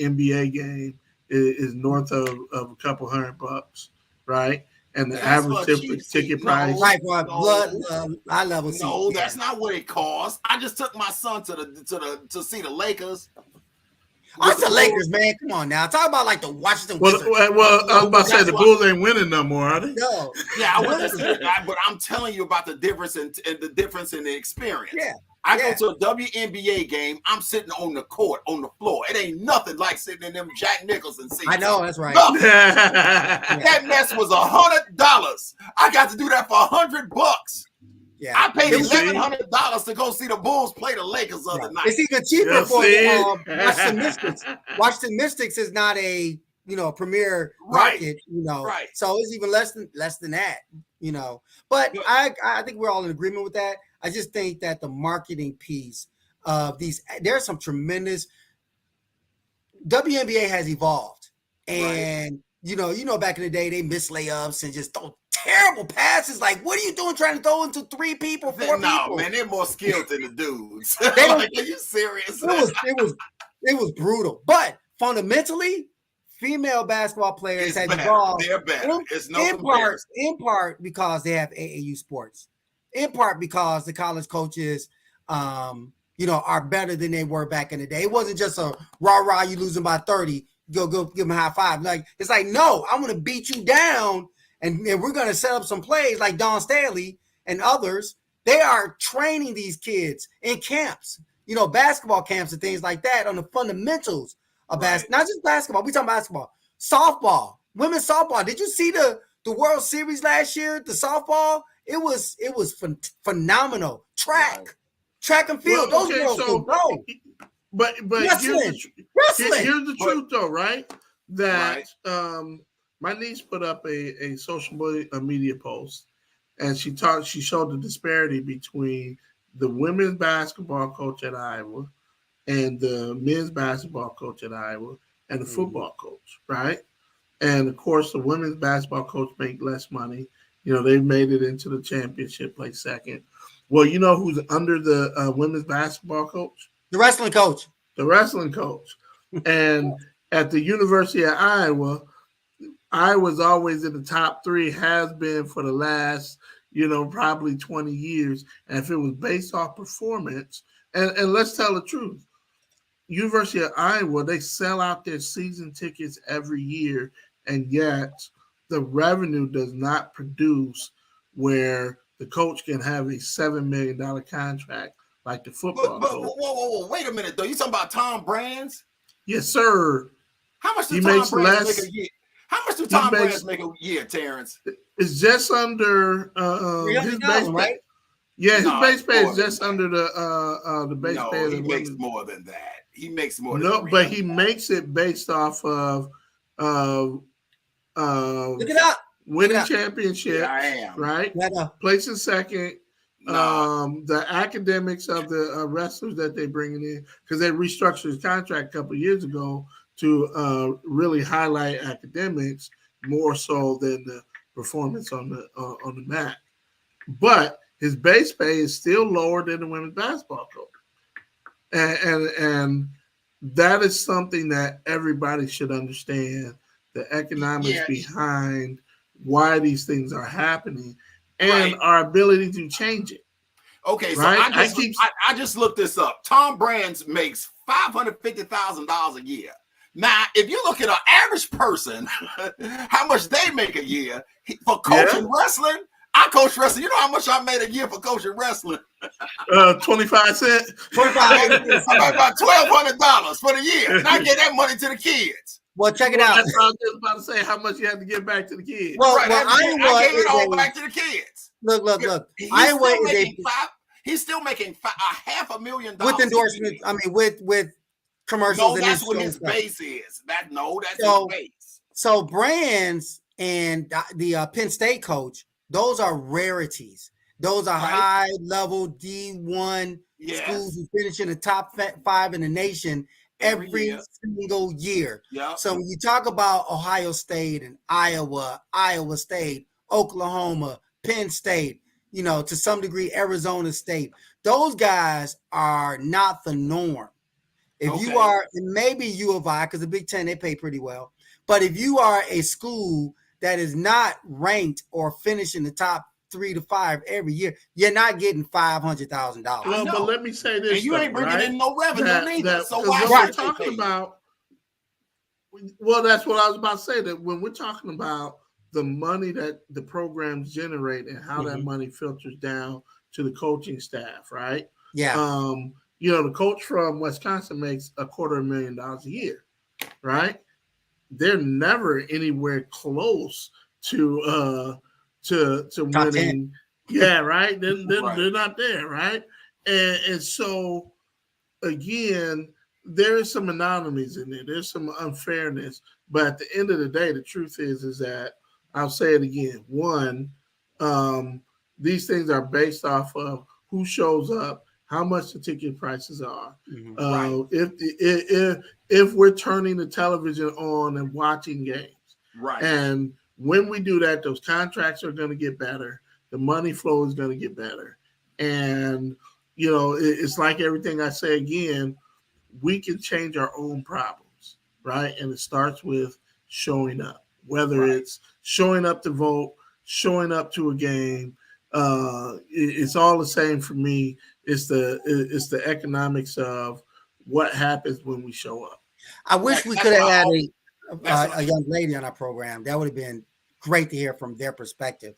NBA game is north of a couple $100, right? And the average ticket price, right? For blood high level. No, that's not what it costs. I just took my son to see the Lakers. It's the Lakers, man. Come on now. Talk about like the Washington Wizards. Well, I was about to say the Bulls ain't winning no more, are they? No. Yeah, I went to see the guy, but I'm telling you about the difference in the experience. Yeah. I go to a WNBA game. I'm sitting on the court, on the floor. It ain't nothing like sitting in them Jack Nicholson seats. I know, that's right. That mess was $100. I got to do that for $100. Yeah, I paid $1,100 to go see the Bulls play the Lakers the other night. It's even cheaper for Washington Mystics. Washington Mystics is not a premier market, right. So it's even less than that, But I think we're all in agreement with that. I just think that the marketing piece of there's some tremendous. WNBA has evolved, and back in the day they missed layups and just throw terrible passes. Like, what are you doing trying to throw into 3 people, 4 people? No, man, they're more skilled than the dudes. They like, are you serious? It was brutal. But fundamentally, female basketball players have evolved. They're better. It's no comparison. In part because they have AAU sports. In part because the college coaches, are better than they were back in the day. It wasn't just a rah, you losing by 30, go give them a high five. Like, it's like, no, I'm going to beat you down, and we're going to set up some plays like Don Stanley and others. They are training these kids in camps, basketball camps and things like that on the fundamentals of basketball. Not just basketball. We talking basketball, softball, women's softball. Did you see the World Series last year? The softball, it was phenomenal. Track and field. Those girls can go. But Wrestling. Here's the truth, though, right? That my niece put up a social media post, and she showed the disparity between the women's basketball coach at Iowa and the men's basketball coach at Iowa and the football coach, right? And of course, the women's basketball coach make less money. They've made it into the championship, like second. Well, you know who's under the women's basketball coach? The wrestling coach. The wrestling coach. And at the University of Iowa's always in the top 3, has been for the last, probably 20 years. And if it was based off performance, and let's tell the truth, University of Iowa, they sell out their season tickets every year, and yet the revenue does not produce where the coach can have a $7 million contract like the football coach. Whoa, wait a minute, though. You talking about Tom Brands? Yes, sir. How much do Tom Brands make a year? How much do Tom Brands make a year, Terrence? It's just under his base pay. Right? Yeah, his base pay is just under the base pay. No, he makes more than that. He makes more. No, but he makes it based off of look it up. Winning championships, yeah, I am. Right? Placing second. The academics of the wrestlers that they bringing in, because they restructured his contract a couple of years ago to really highlight academics more so than the performance on the mat. But his base pay is still lower than the women's basketball coach, and that is something that everybody should understand. The economics behind why these things are happening and our ability to change it. Okay, so I just looked this up. Tom Brands makes $550,000 a year. Now, if you look at an average person, how much they make a year for coaching wrestling, I coach wrestling. You know how much I made a year for coaching wrestling? 25 cents. I made about $1,200 for the year, and I get that money to the kids. Well, check it out. That's what I was just about to say. How much you have to give back to the kids? Well, I gave it all back to the kids. Look. Iowa is he's still making $500,000 with endorsements. I mean, with commercials. No, that's what his base is. That's his base. So Brands and the Penn State coach, those are rarities. Those are high-level D1 schools who finish in the top 5 in the nation every single year. Yep. So when you talk about Ohio State and Iowa State, Oklahoma, Penn State, to some degree Arizona State, those guys are not the norm. If you are, and maybe U of I, because the Big Ten, they pay pretty well, but if you are a school that is not ranked or finish in the top 3 to 5 every year, you're not getting $500,000. Well, but let me say this, and you ain't bringing in no revenue neither. So why we're talking about? Well, that's what I was about to say. That when we're talking about the money that the programs generate and how that money filters down to the coaching staff, right? Yeah. The coach from Wisconsin makes $250,000 a year, right? They're never anywhere close to winning. 10. Yeah, right. They're not there, right? And so again, there's some anomalies in there. There's some unfairness, but at the end of the day, the truth is that I'll say it again. One, these things are based off of who shows up, how much the ticket prices are. If we're turning the television on and watching games, right, and when we do that, those contracts are going to get better. The money flow is going to get better. And, it's like everything I say again, we can change our own problems, right? And it starts with showing up, whether it's showing up to vote, showing up to a game. It's all the same for me. It's the economics of what happens when we show up. I wish we could have had a young lady on our program. That would have been great to hear from their perspective.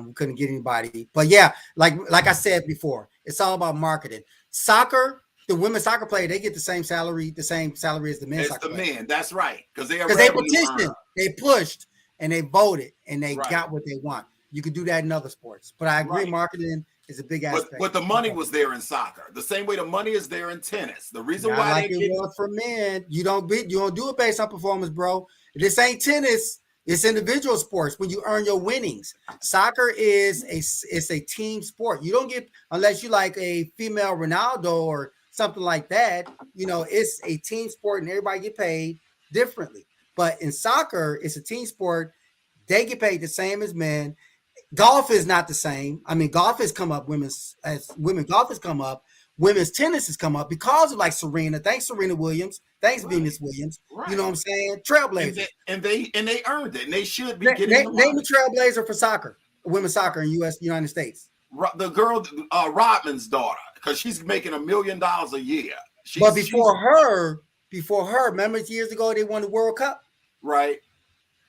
We couldn't get anybody, but yeah, like I said before, it's all about marketing. Soccer, the women's soccer player, they get the same salary as the men's soccer player. Men. That's right, because they petitioned, they pushed, and they voted, and they got what they want. You could do that in other sports, but I agree, marketing is a big aspect. But the money was there in soccer, the same way the money is there in tennis. The reason why it was for men, you don't do it based on performance, bro. This ain't tennis. It's individual sports when you earn your winnings. Soccer is a team sport. You don't get, unless you like a female Ronaldo or something like that, it's a team sport and everybody get paid differently. But in soccer, it's a team sport. They get paid the same as men. Golf is not the same. I mean, golf has come up, women's golf has come up. Women's tennis has come up because of like Serena. Thanks, Serena Williams. Thanks, Venus Williams. Right. You know what I'm saying? Trailblazers. And they earned it. And they should be getting name a trailblazer for soccer, women's soccer in United States. The girl, Rodman's daughter, because she's making $1 million a year. But before her, remember years ago they won the World Cup? Right.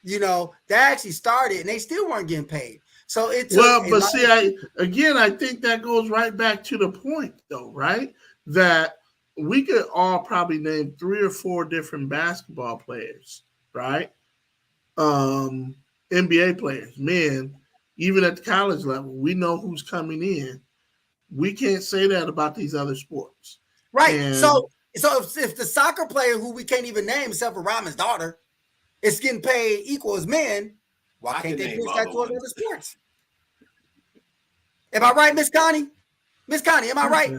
They actually started and they still weren't getting paid. So I think that goes right back to the point, though, right? That we could all probably name 3 or 4 different basketball players, right? NBA players, men, even at the college level, we know who's coming in. We can't say that about these other sports, right? And so if the soccer player who we can't even name, except for Rodman's daughter, is getting paid equal as men, why can't they push that towards other sports? Am I right, Miss Connie? Miss Connie, am I right?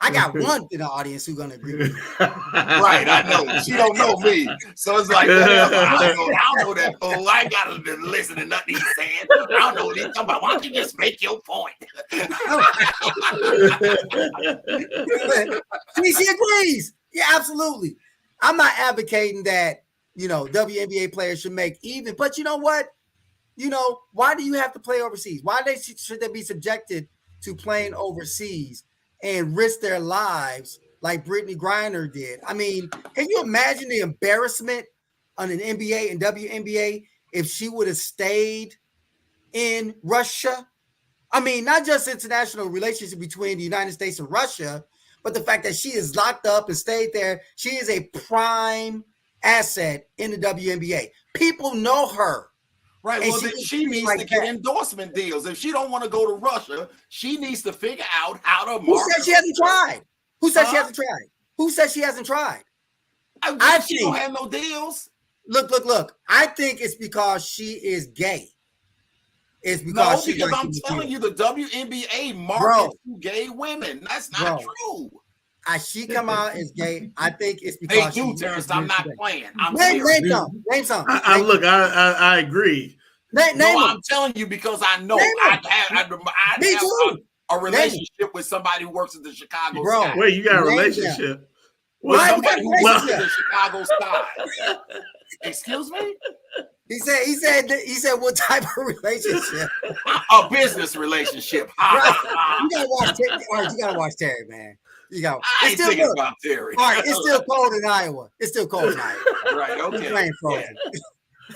I got one in the audience who's gonna agree with me. Right, I know. She don't know me. So it's like, I don't know that fool. I ain't gotta listen to nothing he's saying. I don't know what he's talking about. Why don't you just make your point? She agrees. Yeah, absolutely. I'm not advocating that, WNBA players should make even, but you know what? Why do you have to play overseas? Why should they be subjected to playing overseas and risk their lives like Brittany Griner did? I mean, can you imagine the embarrassment on an NBA and WNBA if she would have stayed in Russia? I mean, not just international relationship between the United States and Russia, but the fact that she is locked up and stayed there. She is a prime asset in the WNBA. People know her. Right. Well, then she needs to get endorsement deals. If she don't want to go to Russia, she needs to figure out how to market. Who said she hasn't tried? Who said she hasn't tried? Who said she hasn't tried? She don't have no deals. Look. I think it's because she is gay. It's because I'm telling you, the WNBA markets to gay women. That's not true. She come out as gay. I think it's because they do, Terrence. I'm not playing. Name some. I agree. I'm telling you because I know I have a relationship with somebody who works at the Chicago Sky. Wait, you got a relationship? With somebody who works at the Chicago Sky. Excuse me? He said what type of relationship? A business relationship. Right. You gotta watch Terry, man. It's still thinking about Terry. All right, it's still cold in Iowa. Right, okay.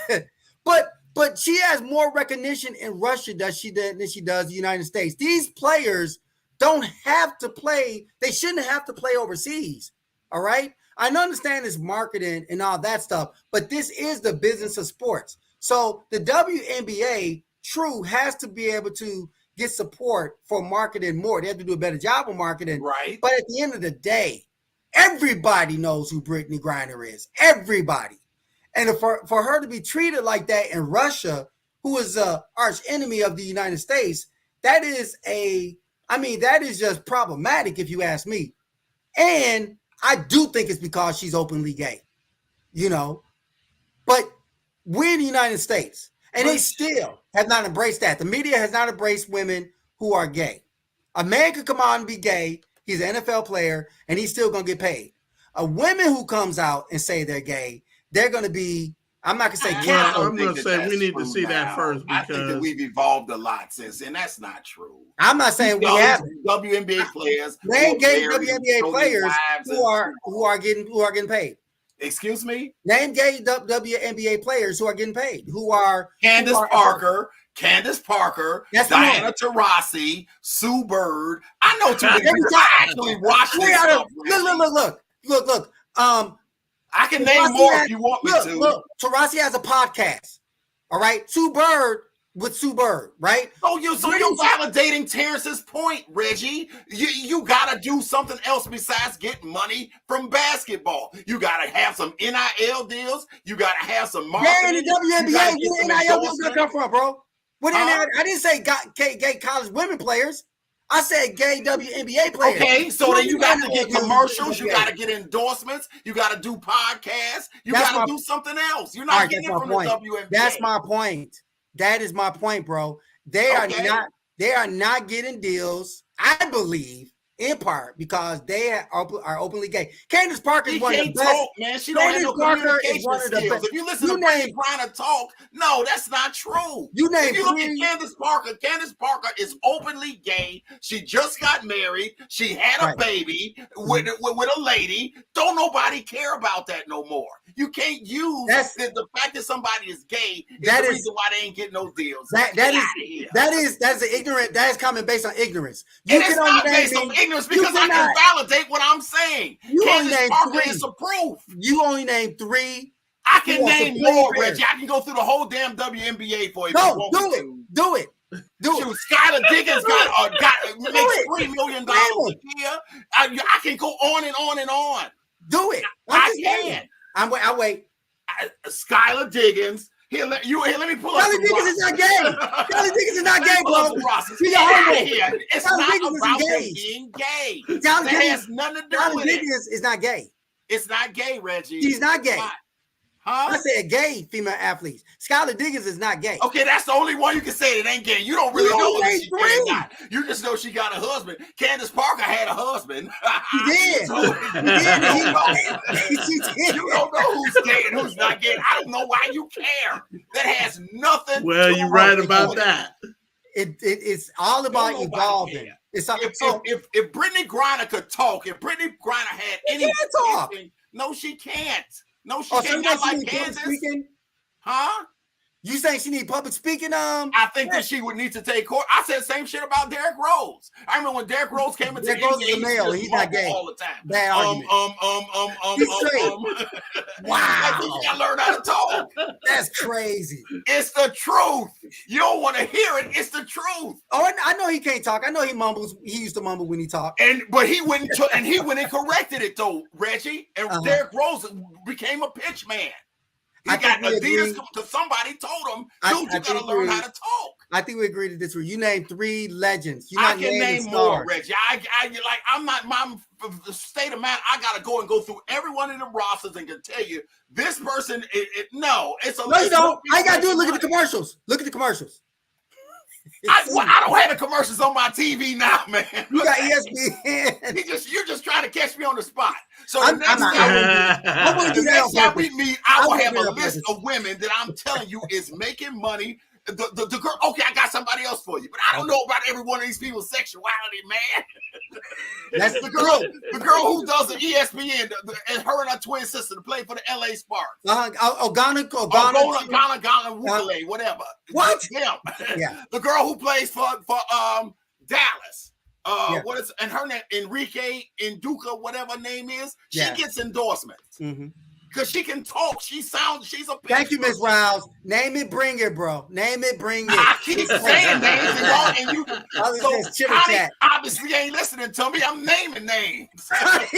Yeah. But she has more recognition in Russia than she does the United States. These players don't have to play. They shouldn't have to play overseas. All right. I understand it's marketing and all that stuff, but this is the business of sports. So the WNBA has to be able to get support for marketing more. They have to do a better job of marketing. Right. But at the end of the day, everybody knows who Brittany Griner is. Everybody. And for her to be treated like that in Russia, who is an arch enemy of the United States, that is just problematic if you ask me. And I do think it's because she's openly gay, but we're in the United States, and they still have not embraced that. The media has not embraced women who are gay. A man could come out and be gay. He's an NFL player, and he's still going to get paid. A women who comes out and say they're gay, they're going to be, I'm not going to say canceled. I'm going to say we need to see that first, because I think that we've evolved a lot since, and that's not true. I'm not saying we have WNBA players. Name gay WNBA players who are getting paid. Excuse me? Name gay WNBA players who are getting paid. Who are Candace Parker, that's Diana Taurasi, Sue Bird. I know two people. I actually watched this stuff. Look. I can name more if you want me to. Look, Taurasi has a podcast. All right, Sue Bird with Sue Bird, right? So you're validating Terrence's point, Reggie. You gotta do something else besides get money from basketball. You gotta have some NIL deals. You gotta have some marketing. Yeah, in the WNBA, where NIL deals gonna come from, bro? I didn't say gay college women players. I said gay WNBA players. Okay, so then you got to get commercials, you got to get endorsements, you got to do podcasts, you got to do something else. You're not getting it from the WNBA. That's my point. That is my point, bro. They are not getting deals, I believe, in part because they are openly gay. Candace Parker is one of the best. Talk, man. She don't have no communication skills. If you listen to Brittany Griner talk, no, that's not true. If you look at Candace Parker is openly gay. She just got married. She had a baby with a lady. Don't nobody care about that no more. You can't use the fact that somebody is gay is the reason why they ain't getting no deals. That is coming based on ignorance. It's not based on ignorance because I can validate what I'm saying. Candace Parker is a proof. You only named 3. I can name more, Reggie. I can go through the whole damn WNBA for you. No, do it. Skylar Diggins makes $3 million a year. I can go on and on and on. Do it. I can. I'll wait. Skylar Diggins. Here, let me pull up. Skylar Diggins is not gay. Skylar Diggins is not gay, bro. She's a here. It's not about being gay. That has nothing to do with it. Skylar Diggins is not gay. It's not gay, Reggie. She's not gay. Why? Huh? I said gay female athletes. Skylar Diggins is not gay. Okay, that's the only one you can say that ain't gay. You don't really know if she's gay or not. You just know she got a husband. Candace Parker had a husband. She did. She did. You don't know who's gay and who's not gay. I don't know why you care. That has nothing. Well, you're right about that. It's all about evolving. If Brittany Griner could talk, if Brittany Griner had any talk. No, she can't. No, she can't. Not like Kansas. Huh? You saying she need public speaking? I think that she would need to take court. I said the same shit about Derrick Rose. I remember when Derrick Rose came into the NBA, a male. He's not gay all the time. Bad argument. Wow. I think you gotta learn how to talk. That's crazy. It's the truth. You don't want to hear it. It's the truth. Oh, I know he can't talk. I know he mumbles. He used to mumble when he talked. But he went and corrected it though, Reggie. And Derrick Rose became a pitch man. He got Adidas because somebody told him, dude, you gotta learn how to talk. I think we agree to this. You named 3 legends. I can name more, Reggie. I'm not my state of mind. I gotta go through every one of the rosters and can tell you this person. No, it's a. No, you don't. All you gotta do is look at the commercials. Look at the commercials. I don't have the commercials on my TV now, man. You got ESPN. You're just trying to catch me on the spot. So next time we meet, I will have a list of women that I'm telling you is making money. The girl, okay, I got somebody else for you, but I don't know about every one of these people's sexuality, man. That's the girl who does the ESPN, and her and her twin sister to play for the LA Sparks. Ghana, whatever. What? Yeah. The girl who plays for Dallas. What is and her name Enrique Induka, whatever her name is, she gets endorsements. Because she can talk. She's a Thank you, Miss Rouse. Name it, bring it, bro. Name it, bring it. I keep saying names and you Connie obviously ain't listening to me. I'm naming names. All right.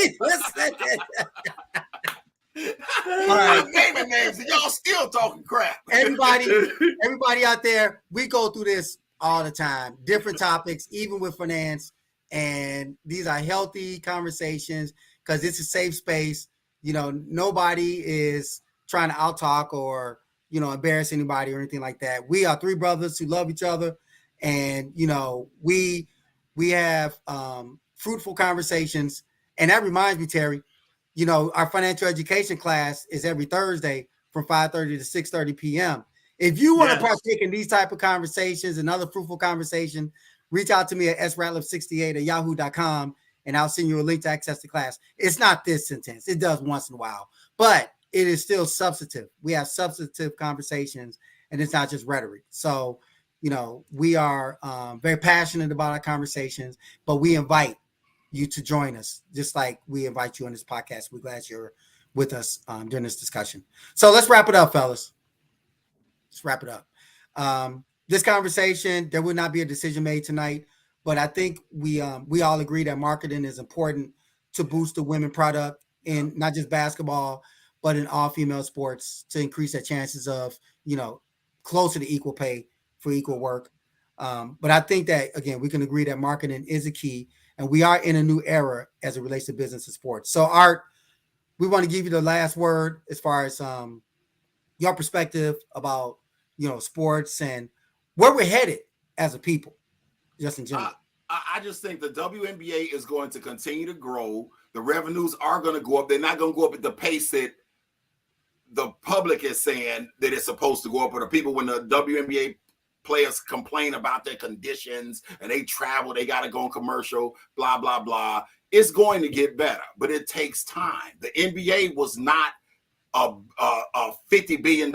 I'm naming names and y'all still talking crap. Everybody out there, we go through this all the time. Different topics, even with finance. And these are healthy conversations because it's a safe space. You know, nobody is trying to out-talk or, embarrass anybody or anything like that. We are three brothers who love each other, and we have fruitful conversations. And that reminds me, Terry, our financial education class is every Thursday from 5:30 to 6:30 p.m. If you want to partake in these type of conversations and other fruitful conversation, reach out to me at sratliff68@yahoo.com, and I'll send you a link to access the class. It's not this intense. It does once in a while, but it is still substantive. We have substantive conversations, and it's not just rhetoric. So, we are very passionate about our conversations, but we invite you to join us, just like we invite you on this podcast. We're glad you're with us during this discussion. So let's wrap it up, fellas. Let's wrap it up. This conversation, there would not be a decision made tonight, but I think we all agree that marketing is important to boost the women product in not just basketball, but in all female sports, to increase their chances of, closer to equal pay for equal work. But I think that, again, we can agree that marketing is a key, and we are in a new era as it relates to business and sports. So, Art, we want to give you the last word as far as your perspective about, sports and where we're headed as a people, just in general. I just think the WNBA is going to continue to grow. The revenues are going to go up. They're not going to go up at the pace that the public is saying that it's supposed to go up, or the people, when the WNBA players complain about their conditions and they travel, they got to go on commercial, blah, blah, blah. It's going to get better, but it takes time. The NBA was not a $50 billion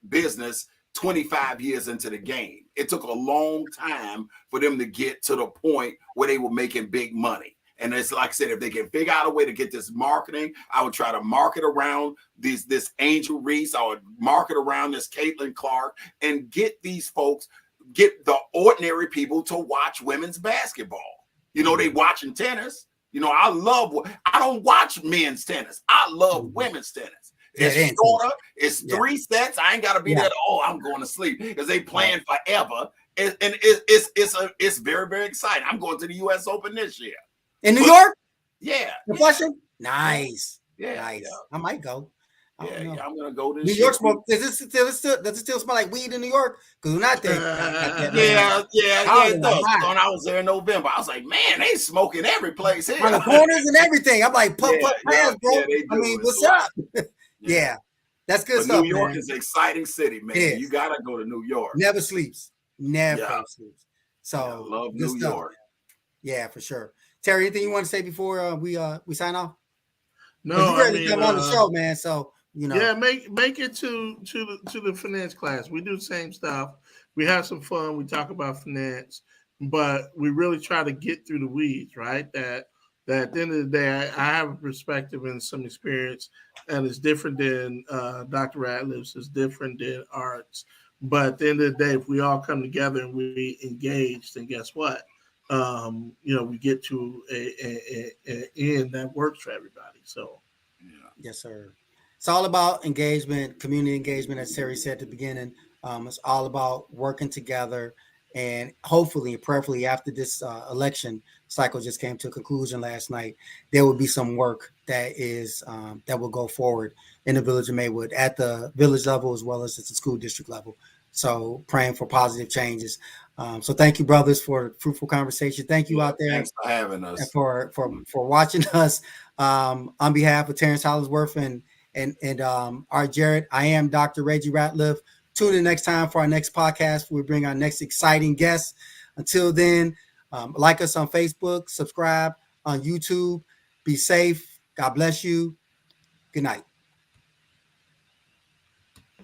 business 25 years into the game. It took a long time for them to get to the point where they were making big money. And it's like I said, if they can figure out a way to get this marketing, I would try to market around this Angel Reese. I would market around this Caitlin Clark and get these folks, get the ordinary people to watch women's basketball. They watching tennis. I don't watch men's tennis. I love women's tennis. It's shorter. It's 3 sets. I ain't got to be there. I'm going to sleep, because they playing forever. And it's very, very exciting. I'm going to the U.S. Open this year. In New York? Yeah. The Flushing? Nice. Yeah. Nice. Yeah. I might go. I'm going to go this New York smoke. Does it still smell like weed in New York? Because we're not there. Yeah, it does. When I was there in November, I was like, man, they smoking every place here. On the corners and everything. I'm like, pump hands, bro. I mean, what's up? Yeah. That's good stuff. New York is an exciting city, man. Yeah. You got to go to New York. Never sleeps. Never sleeps. So I love New York. Yeah, for sure. Terry, anything you want to say before we sign off? No, you ready to come on the show, man. So yeah, make it to the finance class. We do the same stuff. We have some fun. We talk about finance, but we really try to get through the weeds, right? That at the end of the day, I have a perspective and some experience, and it's different than Dr. Ratliff's. It's different than Art's. But at the end of the day, if we all come together and we engage, then guess what? We get to an end that works for everybody. So, yes, sir. It's all about engagement, community engagement, as Terry said at the beginning. It's all about working together, and hopefully and prayerfully, after this election cycle just came to a conclusion last night, there will be some work that will go forward in the village of Maywood, at the village level as well as at the school district level. So praying for positive changes. So thank you, brothers, for a fruitful conversation. Thank you out there. Thanks for having us. And for watching us. On behalf of Terrence Hollingsworth and Art Jarret, I am Dr. Reggie Ratliff. Tune in next time for our next podcast. We bring our next exciting guests. Until then, like us on Facebook, subscribe on YouTube. Be safe. God bless you. Good night.